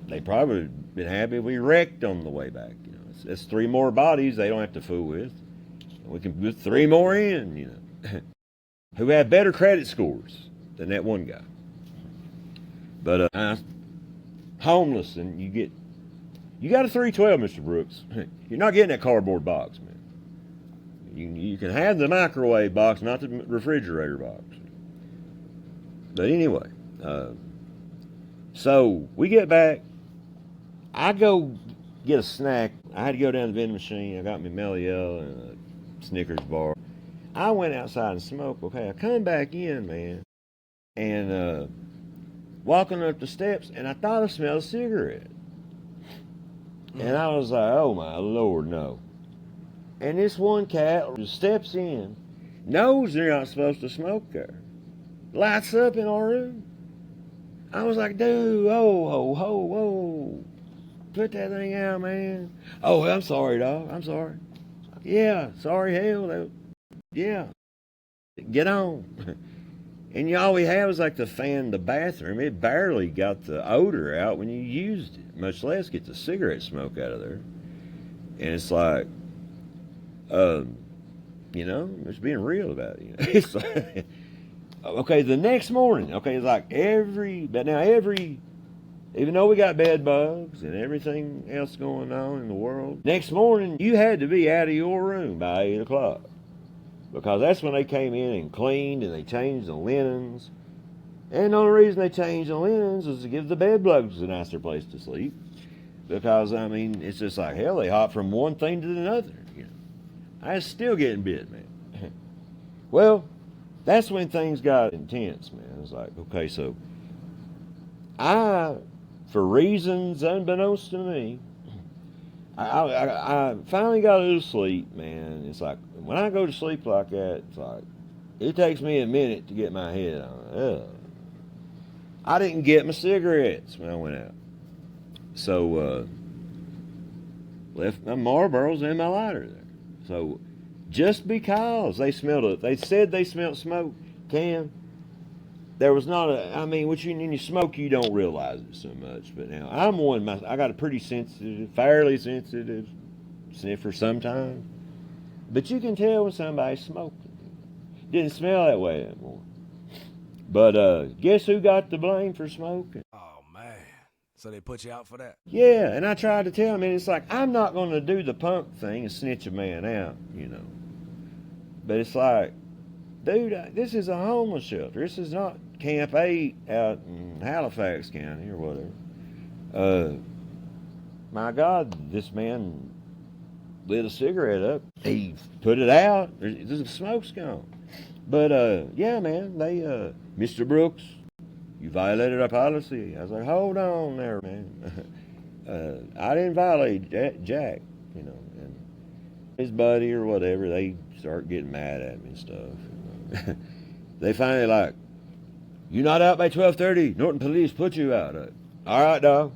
they probably been happy if we wrecked on the way back. You know, it's 3 more bodies they don't have to fool with. We can put 3 more in, you know, who have better credit scores than that one guy. But homeless, and you got a 312, Mr. Brooks. You're not getting that cardboard box, man. You can have the microwave box, not the refrigerator box. But anyway, so we get back. I go get a snack. I had to go down to the vending machine. I got me Meliel and a Snickers bar. I went outside and smoked. Okay, I come back in, man, and walking up the steps, and I thought I smelled a cigarette. And I was like, oh my Lord, no. And this one cat steps in, knows they're not supposed to smoke there, lights up in our room. I was like, dude, whoa, put that thing out, man. Oh, I'm sorry, dog. I'm sorry. Yeah, sorry, hell. Yeah, get on. And all we have is like the fan in the bathroom. It barely got the odor out when you used it, much less get the cigarette smoke out of there. And it's like, you know, just being real about it. You know? It's like, okay, the next morning, okay, it's like even though we got bed bugs and everything else going on in the world, next morning you had to be out of your room by 8 o'clock. Because that's when they came in and cleaned and they changed the linens. And the only reason they changed the linens is to give the bed bugs a nicer place to sleep. Because, I mean, it's just like, hell, they hop from one thing to another. You know, I was still getting bit, man. Well, that's when things got intense, man. It was like, okay, so for reasons unbeknownst to me, I finally got a little sleep, man. It's like, when I go to sleep like that, it's like, it takes me a minute to get my head on. Ugh. I didn't get my cigarettes when I went out. So, left my Marlboros and my lighter there. So, just because they said they smelled smoke, Cam, there was not when you smoke, you don't realize it so much. But now, I got a pretty sensitive, fairly sensitive sniffer sometimes. But you can tell when somebody's smoking. Didn't smell that way anymore. But guess who got the blame for smoking? Oh man. So they put you out for that? Yeah, and I tried to tell him, and it's like, I'm not going to do the punk thing and snitch a man out, you know. But it's like, dude, this is a homeless shelter. This is not Camp 8 out in Halifax County or whatever. My God, this man lit a cigarette up. He put it out. The smoke's gone. But, yeah, man, they, Mr. Brooks, you violated our policy. I was like, hold on there, man. I didn't violate Jack, you know. And his buddy or whatever, they start getting mad at me and stuff. They finally like, you not out by 12:30. Norton Police put you out. All right, dog.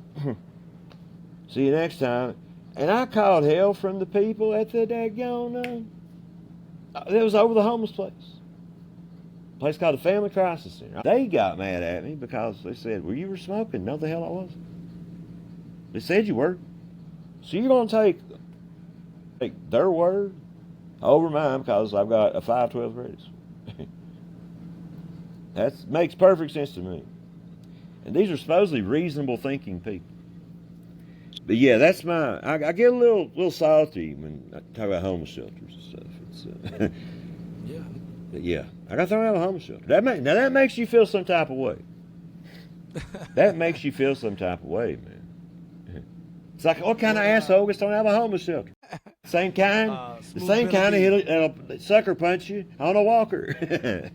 See you next time. And I called hell from the people at the daggone, it was over the homeless place. A place called the Family Crisis Center. They got mad at me because they said, well, you were smoking. No, the hell I wasn't. They said you were. So you're going to take their word over mine because I've got a 512 raise. That makes perfect sense to me. And these are supposedly reasonable thinking people. But yeah, that's I get a little salty when I talk about homeless shelters and stuff. It's, Yeah. yeah, I got thrown out of a homeless shelter. Now that makes you feel some type of way. That makes you feel some type of way, man. It's like, what kind of asshole gets thrown out of a homeless shelter? Same kind? The same kind of that'll sucker punch you on a walker.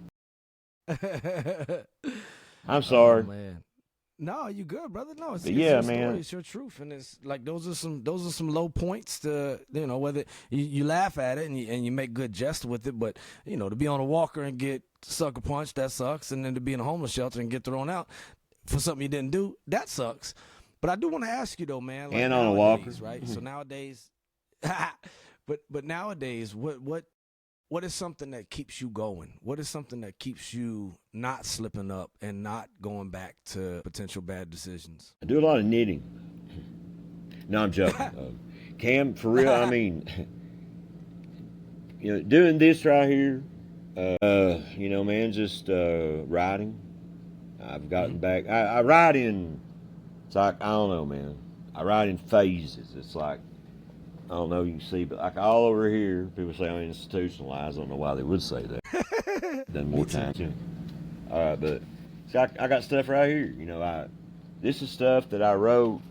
I'm sorry. Oh, man. No, you good, brother. No, it's yeah, your man. story. It's your truth, and it's like those are some low points to, you know, whether you laugh at it and you make good jest with it, but you know, to be on a walker and get sucker punched, that sucks, and then to be in a homeless shelter and get thrown out for something you didn't do, that sucks. But I do want to ask you though, man. Like and on a walker, right? So nowadays, but nowadays, what is something that keeps you going? What is something that keeps you not slipping up and not going back to potential bad decisions? I do a lot of knitting. No, I'm joking. Cam, for real, I mean, you know, doing this right here, you know, man, just riding. I've gotten back. I ride in, it's like, I don't know, man. I ride in phases. It's like, I don't know, you can see, but like all over here, people say I'm institutionalized. I don't know why they would say that. Done more times. Yeah. All right, but see, I got stuff right here. You know, this is stuff that I wrote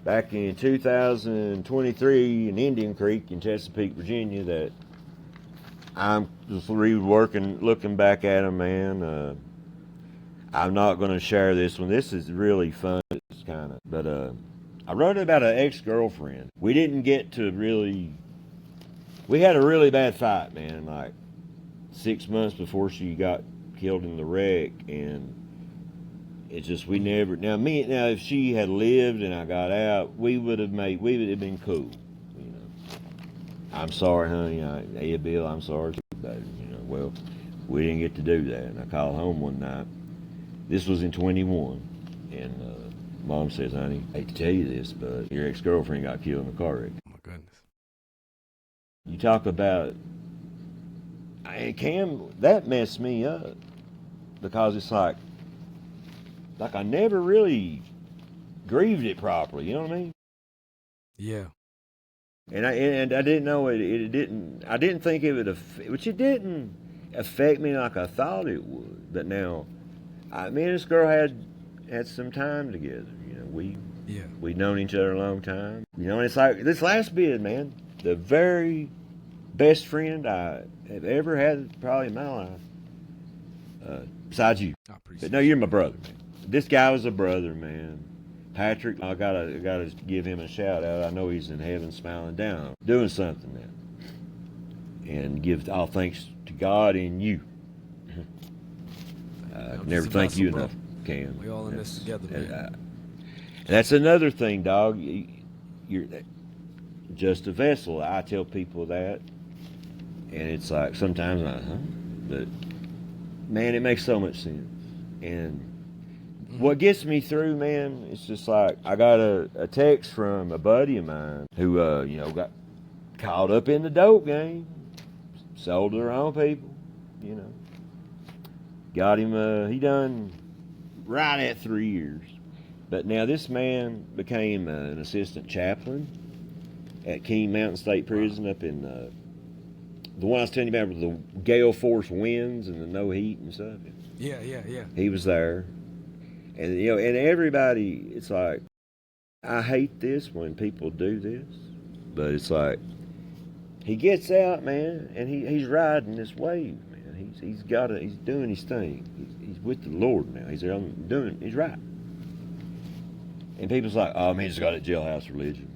back in 2023 in Indian Creek in Chesapeake, Virginia. That I'm just reworking, looking back at them, man. I'm not going to share this one. This is really fun. It's kind of, but I wrote about an ex-girlfriend. We didn't get to really, we had a really bad fight, man, like 6 months before she got killed in the wreck, and it's just, we never, now if she had lived and I got out, we would have been cool, you know. I'm sorry, honey, hey, Bill, I'm sorry too, baby, you know. Well, we didn't get to do that, and I called home one night. This was in 21, and Mom says, honey, I hate to tell you this, but your ex-girlfriend got killed in a car wreck. Oh, my goodness. You talk about, Cam, that messed me up because it's like I never really grieved it properly, you know what I mean? Yeah. And I didn't know I didn't think it would which it didn't affect me like I thought it would. But now, me and this girl had some time together, you know. We'd known each other a long time, you know. And it's like this last bid, man, the very best friend I have ever had probably in my life, besides you. But no, you're my brother, man. This guy was a brother, man. Patrick, I gotta give him a shout out. I know he's in heaven, smiling down, doing something now, and give all thanks to God and you. I can never thank you enough, Cam. We all in this together, man. And that's another thing, dog. You're just a vessel. I tell people that, and it's like sometimes but man, it makes so much sense. And What gets me through, man, it's just like I got a text from a buddy of mine who, got caught up in the dope game, sold to their own people, got him. He done right at 3 years, but now this man became an assistant chaplain at King Mountain State Prison up in the one I was telling you about with the gale force winds and the no heat and stuff. Yeah. He was there. And and everybody, it's like, I hate this when people do this, but it's like, he gets out, man, and he's riding this wave, man. He's doing his thing. He's with the Lord now. He's right. And people's like, oh man, he's got a jailhouse religion.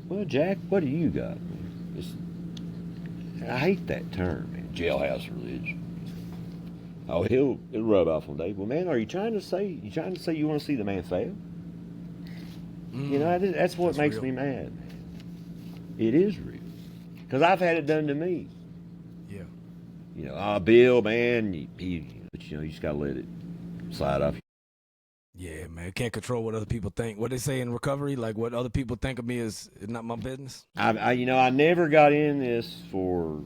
Well, Jack, what do you got, man? I hate that term, man, jailhouse religion. Oh, it'll rub off on Dave. Well, man, are you trying to say you want to see the man fail? That's what makes me mad. It is real, because I've had it done to me. Yeah. Bill, man, but you just gotta let it slide off. Yeah, man, can't control what other people think. What they say in recovery, like what other people think of me is not my business. I never got in this for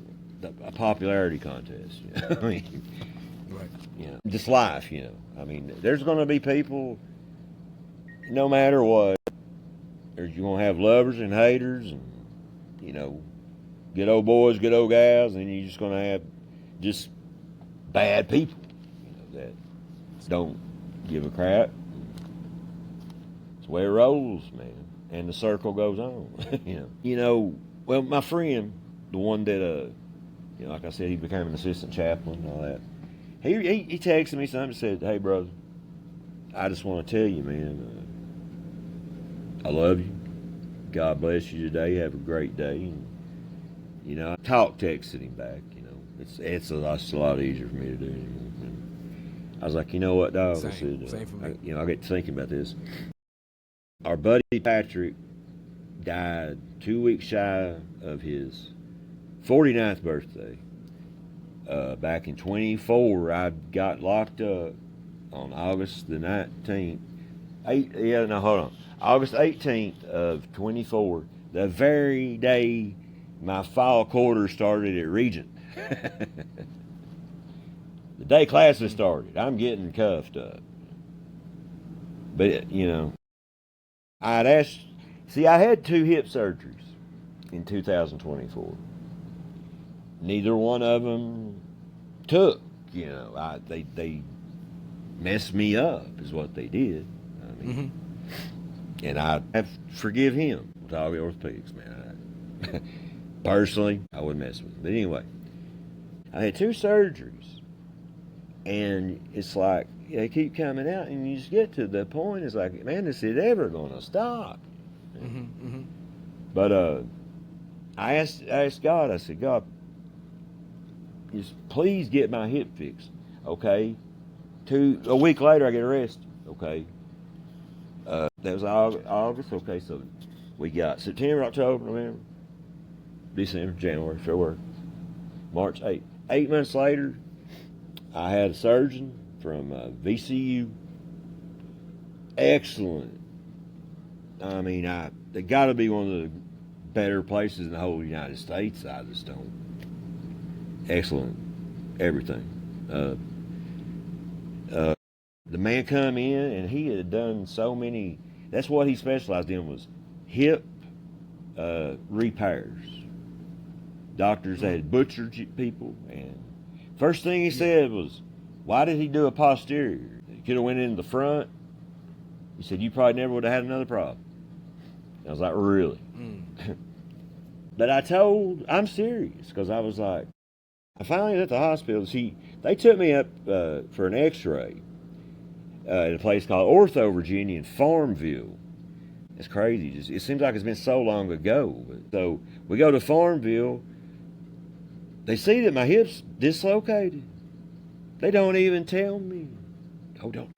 a popularity contest. Right. Just life, I mean, there's going to be people, no matter what, you're going to have lovers and haters and, good old boys, good old gals, and you're just going to have just bad people, that don't give a crap. It's the way it rolls, man, and the circle goes on, well, my friend, the one that, like I said, he became an assistant chaplain and all that. He texted me something and said, hey, brother, I just want to tell you, man, I love you. God bless you today. Have a great day. And, I texted him back, It's a lot easier for me to do anymore. And I was like, you know what, dog? I said, same for me. I get to thinking about this. Our buddy Patrick died 2 weeks shy of his 49th birthday. Back in 24, I got locked up on August the 19th. August 18th of 24, the very day my fall quarter started at Regent. The day classes started, I'm getting cuffed up. But, I had 2 hip surgeries in 2024. Neither one of them took, they messed me up is what they did. I mean, and I have to forgive him with all the orthopedics, man. Personally, I wouldn't mess with him. But anyway, I had 2 surgeries, and it's like, they keep coming out, and you just get to the point, it's like, man, is it ever going to stop? But I asked God, I said, God, just please get my hip fixed, okay? A week later, I get arrested, okay? That was August, okay, so we got September, October, November, December, January, February, March, 8. 8 months later, I had a surgeon from VCU. Excellent. I mean, they got to be one of the better places in the whole United States. I just don't. Excellent. Everything. The man come in, and he had done so many. That's what he specialized in, was hip repairs. Doctors that had butchered people, and first thing he said was, why did he do a posterior? He could have went in the front. He said, you probably never would have had another problem. I was like, really? But I'm serious, because I was like, I finally was at the hospital. They took me up for an x-ray at a place called Ortho, Virginia in Farmville. It's crazy. It seems like it's been so long ago. So we go to Farmville. They see that my hip's dislocated. They don't even tell me.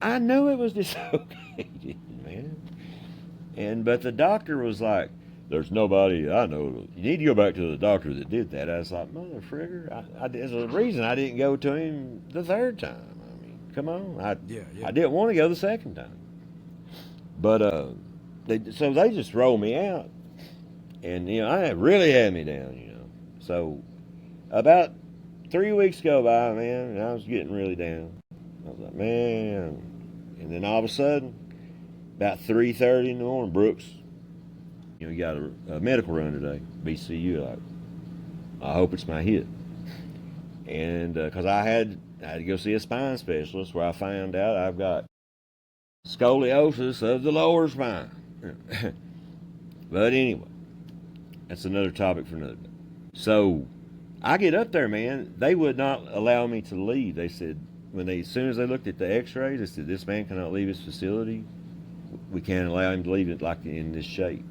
I knew it was dislocated, man. But the doctor was like, there's nobody I know. You need to go back to the doctor that did that. I was like, mother frigger. There's a reason I didn't go to him the third time. I mean, Come on. Yeah. I didn't want to go the second time. But so they just rolled me out. And, I really had me down. So about 3 weeks go by, man, and I was getting really down. I was like, man. And then all of a sudden, about 3:30 in the morning, Brooks, you got a medical run today, BCU. Like, I hope it's my hip. And because I had to go see a spine specialist where I found out I've got scoliosis of the lower spine. But anyway, that's another topic for another day. So I get up there, man. They would not allow me to leave. They said, as soon as they looked at the x-rays, they said, this man cannot leave his facility. We can't allow him to leave it like in this shape.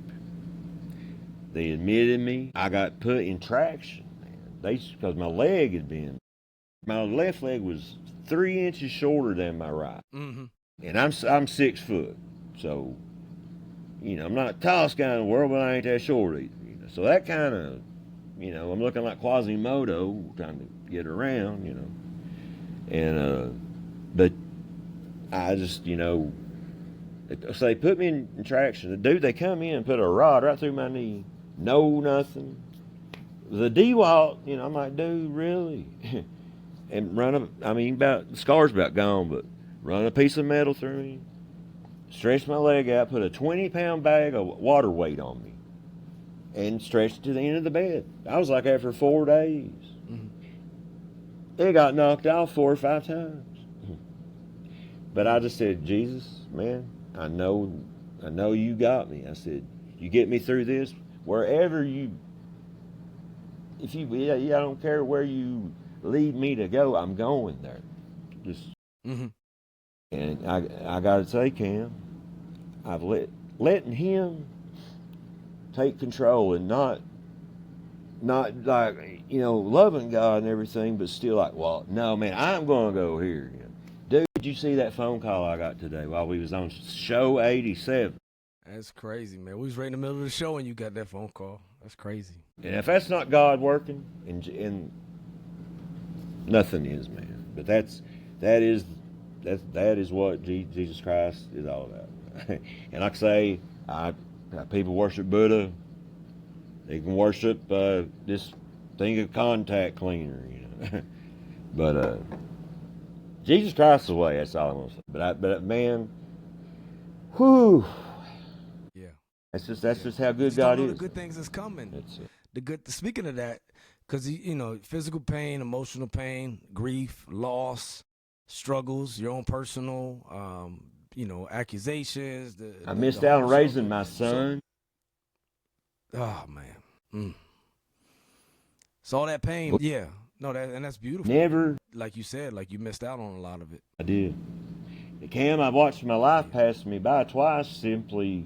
They admitted me. I got put in traction, man. Because my left leg was 3 inches shorter than my right. Mm-hmm. And I'm 6 foot. So, I'm not the tallest guy in the world, but I ain't that short either. So that kind of, I'm looking like Quasimodo trying to get around, And, but I just, so they put me in traction. They come in and put a rod right through my knee. No, nothing. The DWALT, I'm like, dude, really? And the scar's about gone, but run a piece of metal through me, stretch my leg out, put a 20-pound bag of water weight on me, and stretched to the end of the bed. I was like that for 4 days. Mm-hmm. It got knocked off 4 or 5 times. But I just said, Jesus, man, I know you got me. I said, you get me through this, wherever I don't care where you lead me to go, I'm going there. Just, mm-hmm. And I got to say, Cam, I've letting him take control and not like, loving God and everything, but still like, well, no, man, I'm going to go here. Dude, did you see that phone call I got today while we was on show 87? That's crazy, man. We was right in the middle of the show and you got that phone call. That's crazy. And if that's not God working, and nothing is, man. But that is what Jesus Christ is all about. And like I say, people worship Buddha. They can worship this thing of contact cleaner, But Jesus Christ is the way. That's all I want to say. But man, whew. Yeah. That's just how good God is. The good things is coming. That's it. Speaking of that, because physical pain, emotional pain, grief, loss, struggles, your own personal, accusations. I missed out on raising my son. Oh man, So all that pain, yeah, no, that's beautiful. Never, like you said, like you missed out on a lot of it. I did. Cam, I watched my life pass me by twice simply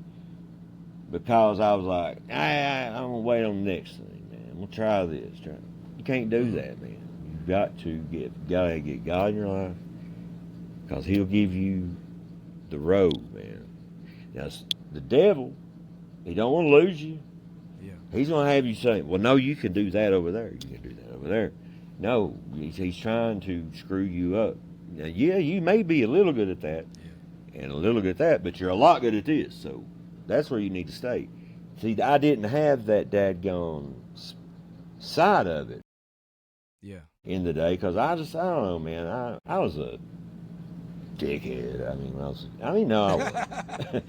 because I was like, I'm gonna wait on the next thing, man. I'm gonna try this. You can't do that, man. You've got to get God in your life, because He'll give you the road, man. Now, the devil, he don't want to lose you. Yeah. He's going to have you say, well, no, you can do that over there. You can do that over there. No, he's trying to screw you up. Now, yeah, you may be a little good at that, and a little good at that, but you're a lot good at this. So that's where you need to stay. See, I didn't have that dadgone side of it. Yeah. In the day, because I don't know, man. I was a dickhead. No, I wasn't.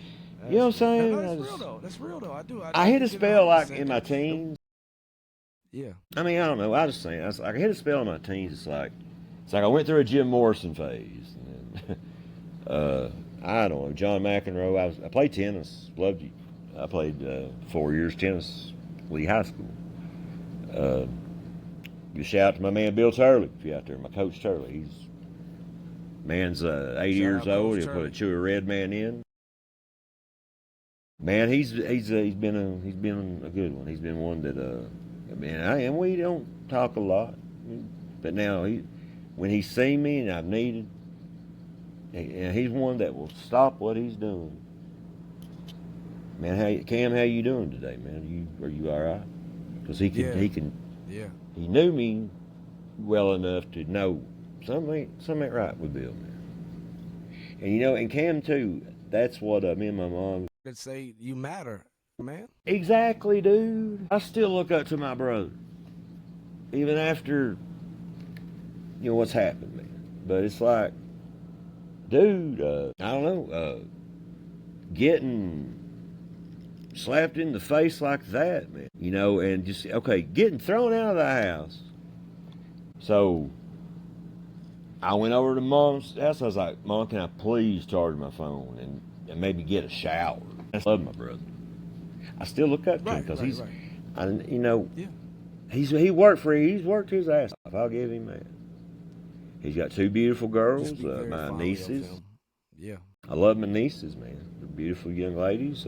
You know what I'm saying? No, that's real though. That's real though. I hit a spell like in my teens. Yeah. I don't know. I just saying. I hit a spell in my teens. It's like I went through a Jim Morrison phase. And, I don't know, John McEnroe. I played tennis. Loved you. I played 4 years tennis, Lee High School. You shout out to my man Bill Turley if you're out there. My coach Turley. Man's 80 years old. He'll put a Chewy Red Man in. Man, he's been a good one. He's been one that and we don't talk a lot, but now when he's seen me and I've needed, and he's one that will stop what he's doing. Man, Cam, how you doing today, man? Are you all right? Because he can. Yeah. He knew me well enough to know something ain't right with Bill, man. And and Cam too. That's what me and my mom. That say you matter, man. Exactly, dude. I still look up to my brother, even after what's happened, man. But it's like, dude, I don't know, getting slapped in the face like that, man. And just getting thrown out of the house. So I went over to Mom's house. I was like, Mom, can I please charge my phone and maybe get a shower? I love my brother. I still look up to him because he's, Yeah. he's worked his ass off. I'll give him that. He's got two beautiful girls, my nieces. Yeah. I love my nieces, man. They're beautiful young ladies.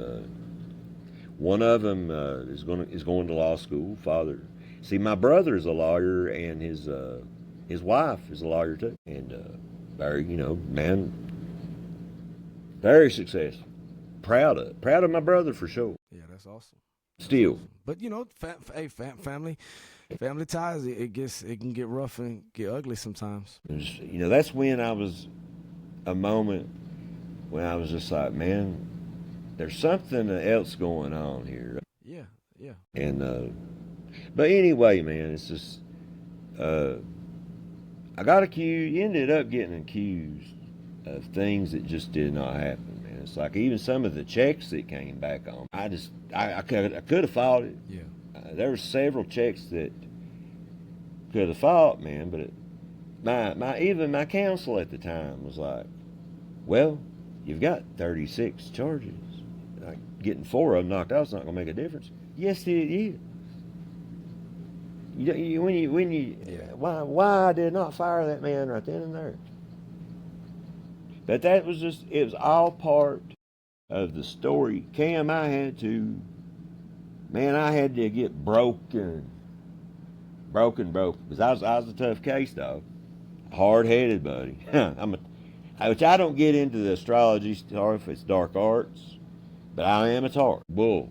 One of them is going to law school. See, my brother is a lawyer, and his wife is a lawyer too, and very, man, very successful. Proud of my brother for sure. Yeah, that's awesome. Still, but family ties. It can get rough and get ugly sometimes. That's when I was a moment when I was just like, man, there's something else going on here. Yeah. And but anyway, man, it's just I got accused. Ended up getting accused of things that just did not happen, man. It's like even some of the checks that came back on. I could have fought it. Yeah. There were several checks that could have fought, man. But even my counsel at the time was like, well, you've got 36 charges. Like, getting 4 of them knocked out is not going to make a difference. Yes, it is. Why did not fire that man right then and there? But that was it was all part of the story. Cam, I had to get broken. Because I was a tough case, dog. Hard-headed, buddy. Which I don't get into the astrology stuff if it's dark arts, but I am a Taurus, bull.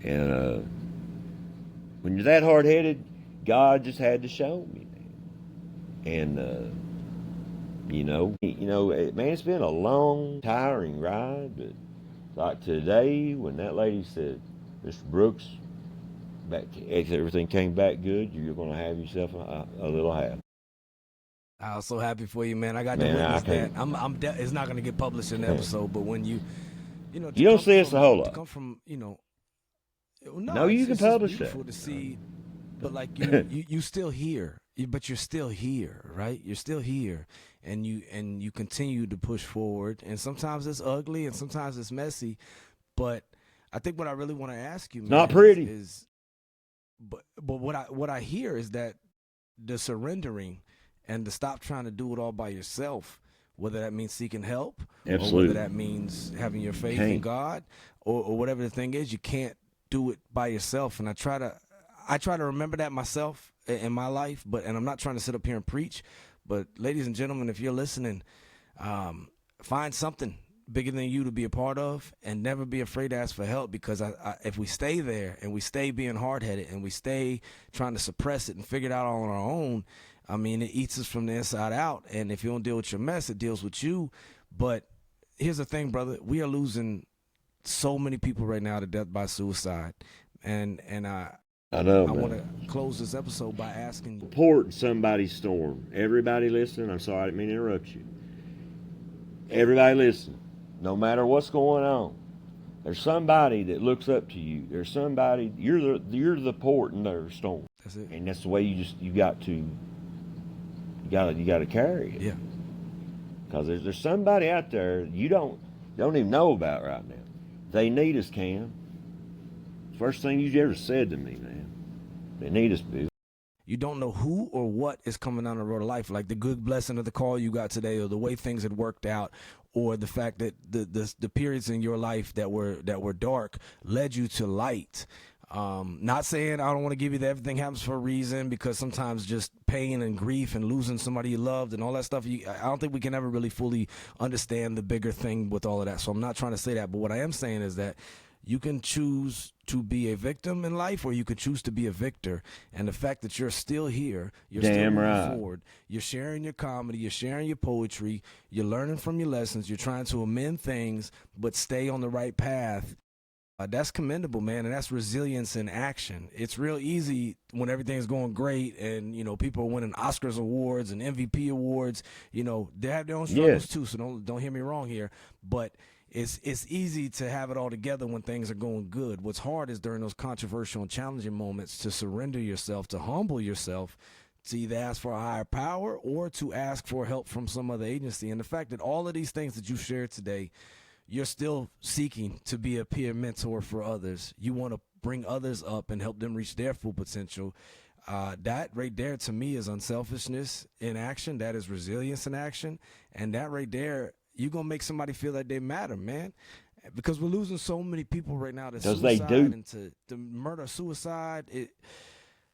And when you're that hard-headed, God just had to show me, man. And man, it's been a long, tiring ride, but like today, when that lady said, Mr. Brooks, if everything came back good, you're going to have yourself a little happy. I was so happy for you, man. I got to witness that. It's not going to get published in the episode, but when you don't see us a whole lot. To come from, no, you can publish that. It's beautiful to see, but like you still here, but you're still here, right? You're still here, and you continue to push forward. And sometimes it's ugly, and sometimes it's messy, but I think what I really want to ask you, man, not pretty, but what I hear is that the surrendering and to stop trying to do it all by yourself, whether that means seeking help, absolutely, or whether that means having your faith in God, or whatever the thing is, you can't do it by yourself. And I try to remember that myself in my life, and I'm not trying to sit up here and preach, but ladies and gentlemen, if you're listening, find something bigger than you to be a part of, and never be afraid to ask for help, because if we stay there and we stay being hard-headed and we stay trying to suppress it and figure it out all on our own, I mean, it eats us from the inside out. And if you don't deal with your mess, it deals with you. But here's the thing, brother. We are losing so many people right now to death by suicide. And I know, I want to close this episode by asking you. Support somebody's storm. Everybody listening, I'm sorry, I didn't mean to interrupt you. Everybody listen. No matter what's going on, there's somebody that looks up to you. There's somebody, you're the port in their storm. That's it. And that's the way you got to carry it. Yeah. Because there's somebody out there you don't even know about right now. They need us, Cam. First thing you ever said to me, man. They need us, dude. You don't know who or what is coming down the road of life, like the good blessing of the call you got today, or the way things had worked out, or the fact that the periods in your life that were dark led you to light. Not saying I don't want to give you that everything happens for a reason, because sometimes just pain and grief and losing somebody you loved and all that stuff, I don't think we can ever really fully understand the bigger thing with all of that. So I'm not trying to say that, but what I am saying is that You can choose to be a victim in life, or you can choose to be a victor. And the fact that you're still here, you're still Damn moving right. forward, you're sharing your comedy, you're sharing your poetry, you're learning from your lessons, you're trying to amend things, but stay on the right path. That's commendable, man, and that's resilience in action. It's real easy when everything's going great and, you know, people are winning Oscars awards and MVP awards. You know, they have their own struggles too, so don't hear me wrong here. But it's easy to have it all together when things are going good. What's hard is during those controversial and challenging moments to surrender yourself, to humble yourself, to either ask for a higher power or to ask for help from some other agency. And the fact that all of these things that you shared today, you're still seeking to be a peer mentor for others. You want to bring others up and help them reach their full potential. That right there, to me, is unselfishness in action. That is resilience in action. And that right there, you're going to make somebody feel that they matter, man. Because we're losing so many people right now to suicide and to murder, suicide.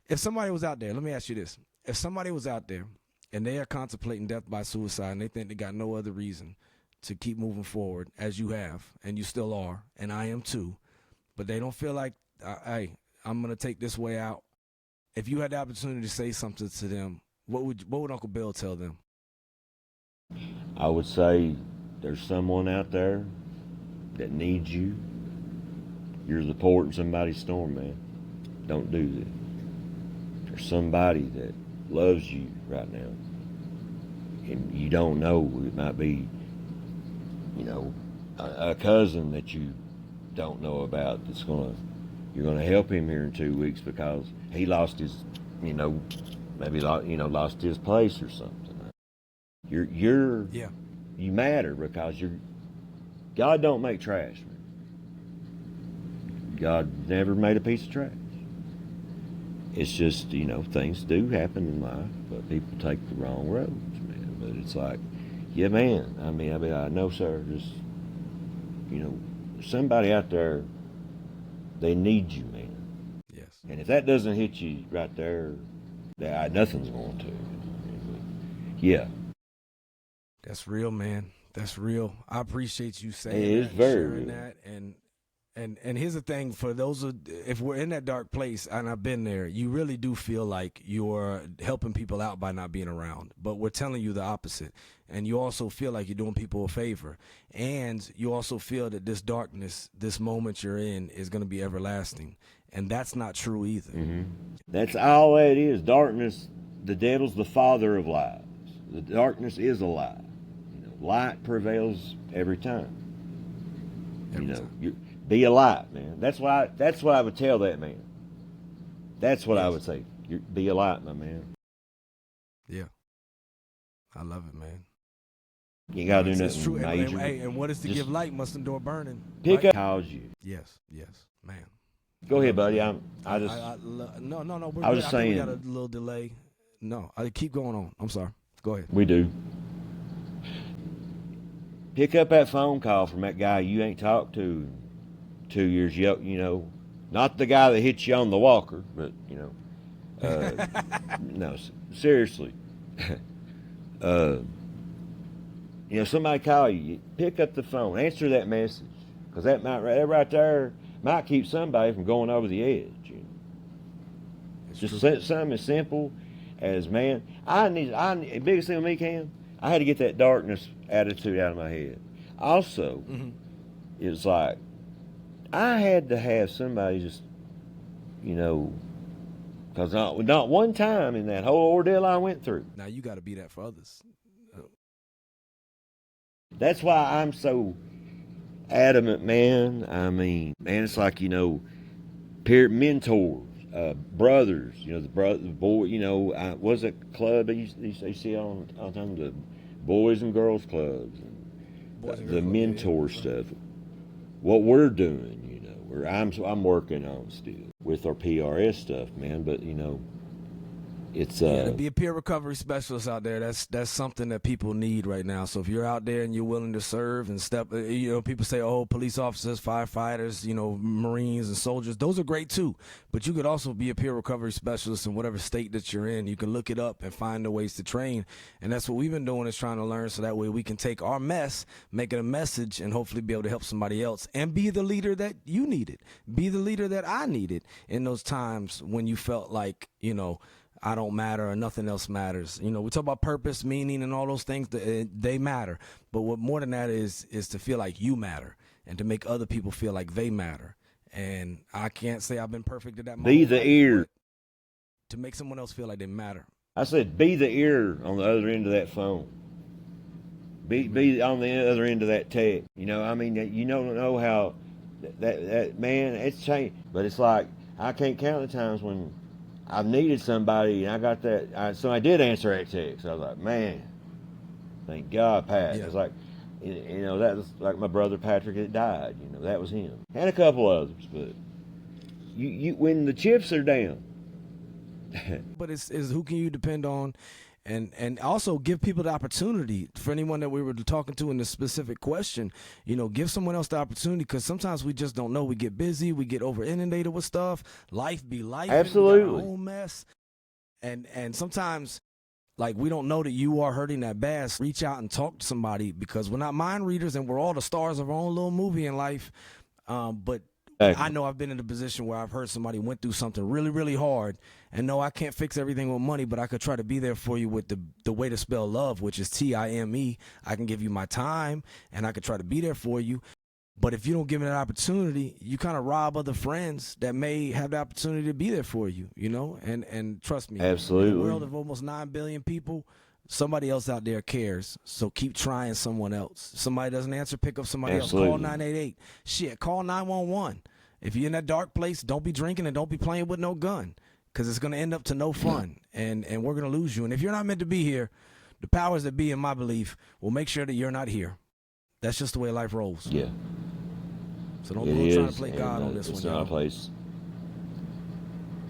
If somebody was out there, let me ask you this. If somebody was out there and they are contemplating death by suicide and they think they got no other reason to keep moving forward, as you have, and you still are, and I am too, but they don't feel like, hey, I'm going to take this way out. If you had the opportunity to say something to them, what would Uncle Bill tell them? I would say there's someone out there that needs you. You're the port in somebody's storm, man. Don't do this. There's somebody that loves you right now, and you don't know. It might be, you know, a cousin that you don't know about you're gonna help him here in 2 weeks because he lost his, you know, maybe lost his place or something. You matter because God don't make trash, man. God never made a piece of trash. It's just, you know, things do happen in life, but people take the wrong roads, man. But it's like, yeah, man. I mean, I know, sir. Just, you know, somebody out there, they need you, man. Yes. And if that doesn't hit you right there, nothing's going to. Yeah. That's real, man. That's real. I appreciate you saying It is that, very sharing real. that, and here's the thing: for those if we're in that dark place, and I've been there, you really do feel like you're helping people out by not being around. But we're telling you the opposite, and you also feel like you're doing people a favor, and you also feel that this darkness, this moment you're in, is going to be everlasting, and that's not true either. Mm-hmm. That's all that is. Darkness. The devil's the father of lies. The darkness is a lie. You know, light prevails every time. Be a light, man. That's what I would tell that man. That's what I would say. Be a light, my man. Yeah, I love it, man. You ain't gotta do It's true. nothing major. And what is to give light must endure burning. Pick right? up calls you. Yes, man. Go ahead, buddy. No. We're I was good. just I think we saying. got a little delay. No, I keep going on. I'm sorry. Go ahead. We do. Pick up that phone call from that guy you ain't talked to in 2 years. You know, not the guy that hit you on the walker, but you know, no, seriously. You know, somebody call you. Pick up the phone. Answer that message, because that right there might keep somebody from going over the edge. You know? Just something as simple as, man, the biggest thing with me, Cam, I had to get that darkness attitude out of my head. Also, it was like, I had to have somebody just, you know, because not one time in that whole ordeal I went through. Now you got to be that for others. That's why I'm so adamant, man. I mean, man, it's like, you know, peer mentors, brothers, you know, the boy, you know, was a club you see on the Boys and Girls Clubs, and the mentor stuff. What we're doing, you know, I'm working on still with our PRS stuff, man. But you know, It's To be a peer recovery specialist out there, that's something that people need right now. So if you're out there and you're willing to serve and step, people say, oh, police officers, firefighters, Marines and soldiers, those are great too. But you could also be a peer recovery specialist in whatever state that you're in. You can look it up and find the ways to train. And that's what we've been doing, is trying to learn, so that way we can take our mess, make it a message, and hopefully be able to help somebody else and be the leader that you needed. Be the leader that I needed in those times when you felt like, I don't matter or nothing else matters. We talk about purpose, meaning, and all those things. They matter. But what more than that is to feel like you matter and to make other people feel like they matter. And I can't say I've been perfect at that moment. Be the ear. To make someone else feel like they matter. I said, be the ear on the other end of that phone. Be on the other end of that text. You don't know how that man, it's changed. But it's like, I can't count the times when I've needed somebody, and I got that. So I did answer that text. I was like, man, thank God, Pat. Yeah. It was like, that was like my brother Patrick that died. That was him, and a couple others. But you when the chips are down. But it's who can you depend on, and also give people the opportunity. For anyone that we were talking to in this specific question, give someone else the opportunity, because sometimes we just don't know. We get busy, we get over inundated with stuff. Life be life. Absolutely. We got our own mess, and sometimes, like, we don't know that you are hurting that bad. Reach out and talk to somebody, because we're not mind readers, and we're all the stars of our own little movie in life. But I know I've been in a position where I've heard somebody went through something really, really hard, and no, I can't fix everything with money, but I could try to be there for you with the way to spell love, which is TIME. I can give you my time, and I could try to be there for you. But if you don't give me that opportunity, you kind of rob other friends that may have the opportunity to be there for you, and trust me, absolutely. In a world of almost 9 billion people, somebody else out there cares. So keep trying someone else. Somebody doesn't answer, pick up somebody absolutely. else. Call 988. Shit, call 911. If you're in that dark place, don't be drinking and don't be playing with no gun, because it's going to end up to no fun, and we're going to lose you. And if you're not meant to be here, the powers that be, in my belief, will make sure that you're not here. That's just the way life rolls. Yeah. So don't go trying to play God on this it's one. It's not y'all. a place.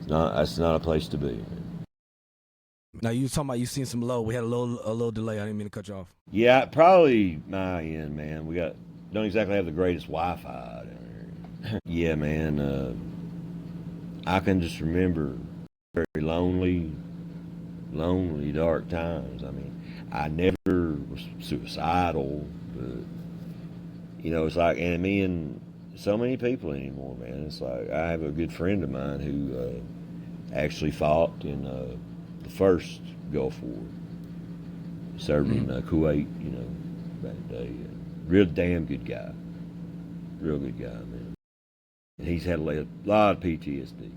It's not a place to be. Now you talking about you seen some low. We had a little delay. I didn't mean to cut you off. Yeah, probably my end, man. We don't exactly have the greatest Wi-Fi down here. Yeah, man. I can just remember very lonely, dark times. I mean, I never was suicidal, but it's like, and me and so many people anymore, man. It's like, I have a good friend of mine who actually fought in the first Gulf War. Served in Kuwait, back in the day. Real damn good guy. Real good guy, man. And he's had a lot of PTSD.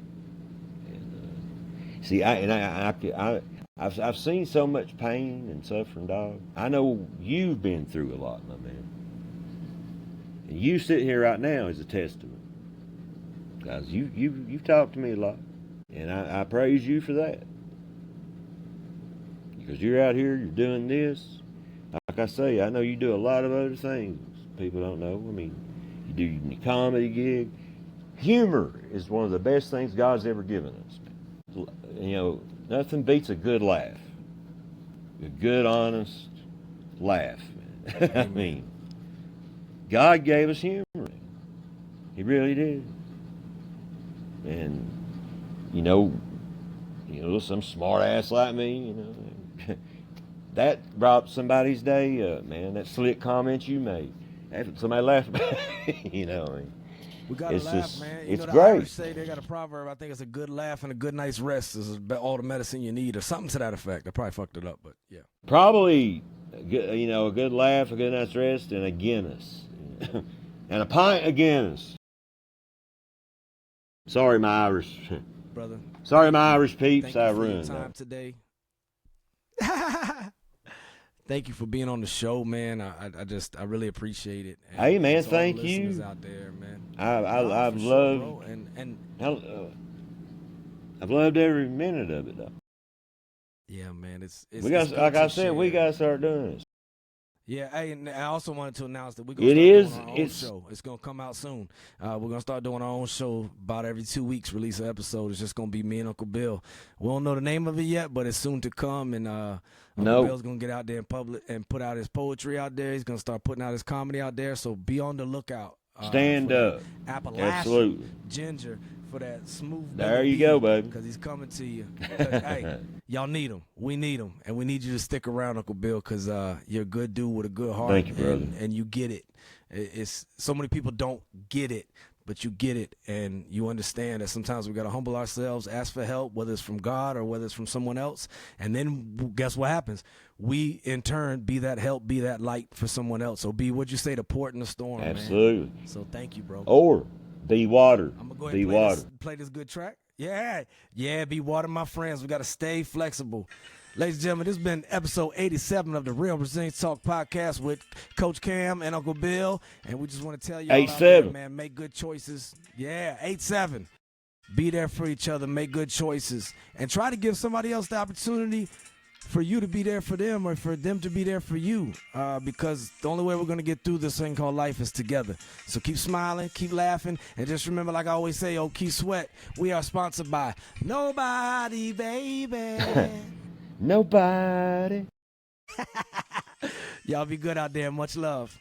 And see, I've seen so much pain and suffering, dog. I know you've been through a lot, my man. And you sitting here right now is a testament. Guys, you've talked to me a lot, and I praise you for that. Because you're out here, you're doing this. Like I say, I know you do a lot of other things people don't know. I mean, you do your comedy gig. Humor is one of the best things God's ever given us. Nothing beats a good laugh. A good, honest laugh. I mean, God gave us humor. He really did. And, some smart ass like me, that brought somebody's day up, man. That slick comment you made. Somebody laughed about it, We gotta laugh, man. It's the great. Irish say, they got a proverb. I think it's a good laugh and a good night's rest is all the medicine you need, or something to that effect. I probably fucked it up, but yeah. Probably, a good laugh, a good night's rest, and a Guinness, and a pint of Guinness. Sorry, my Irish brother. Sorry, my Irish peeps. Thank you I for ruined your time that today. Thank you for being on the show, man. I really appreciate it. And hey, man, to all thank the listeners you. out there, man. I've loved, I've loved every minute of it, though. Yeah, man. It's we got, good like to I said, we share. got to start doing this. Yeah, hey, and I also wanted to announce that we're It gonna is. start doing our own show. It's gonna come out soon. We're gonna start doing our own show about every 2 weeks. Release an episode. It's just gonna be me and Uncle Bill. We don't know the name of it yet, but it's soon to come. And Uncle Bill's gonna get out there in public and put out his poetry out there. He's gonna start putting out his comedy out there. So be on the lookout. Stand up. Appalachian Absolutely. ginger for that smooth. There you go, baby. Because he's coming to you. Hey, y'all need him. We need him, and we need you to stick around, Uncle Bill, because you're a good dude with a good heart. Thank you, brother. And you get it. It's so many people don't get it, but you get it, and you understand that sometimes we got to humble ourselves, ask for help, whether it's from God or whether it's from someone else, and then guess what happens? We in turn be that help, be that light for someone else. So be what you say, the port in the storm. Absolutely. Man. So thank you, bro. Or be water. I'm gonna go ahead be and water. play this good track. Yeah, be water, my friends. We got to stay flexible. Ladies and gentlemen, this has been episode 87 of the Real Brazilian Talk podcast with Coach Cam and Uncle Bill. And we just want to tell y'all, 87. Man, make good choices. Yeah, 87. Be there for each other, make good choices, and try to give somebody else the opportunity for you to be there for them or for them to be there for you, because the only way we're going to get through this thing called life is together. So keep smiling, keep laughing, and just remember, like I always say, Key Sweat, we are sponsored by Nobody, baby. Nobody. Y'all be good out there. Much love.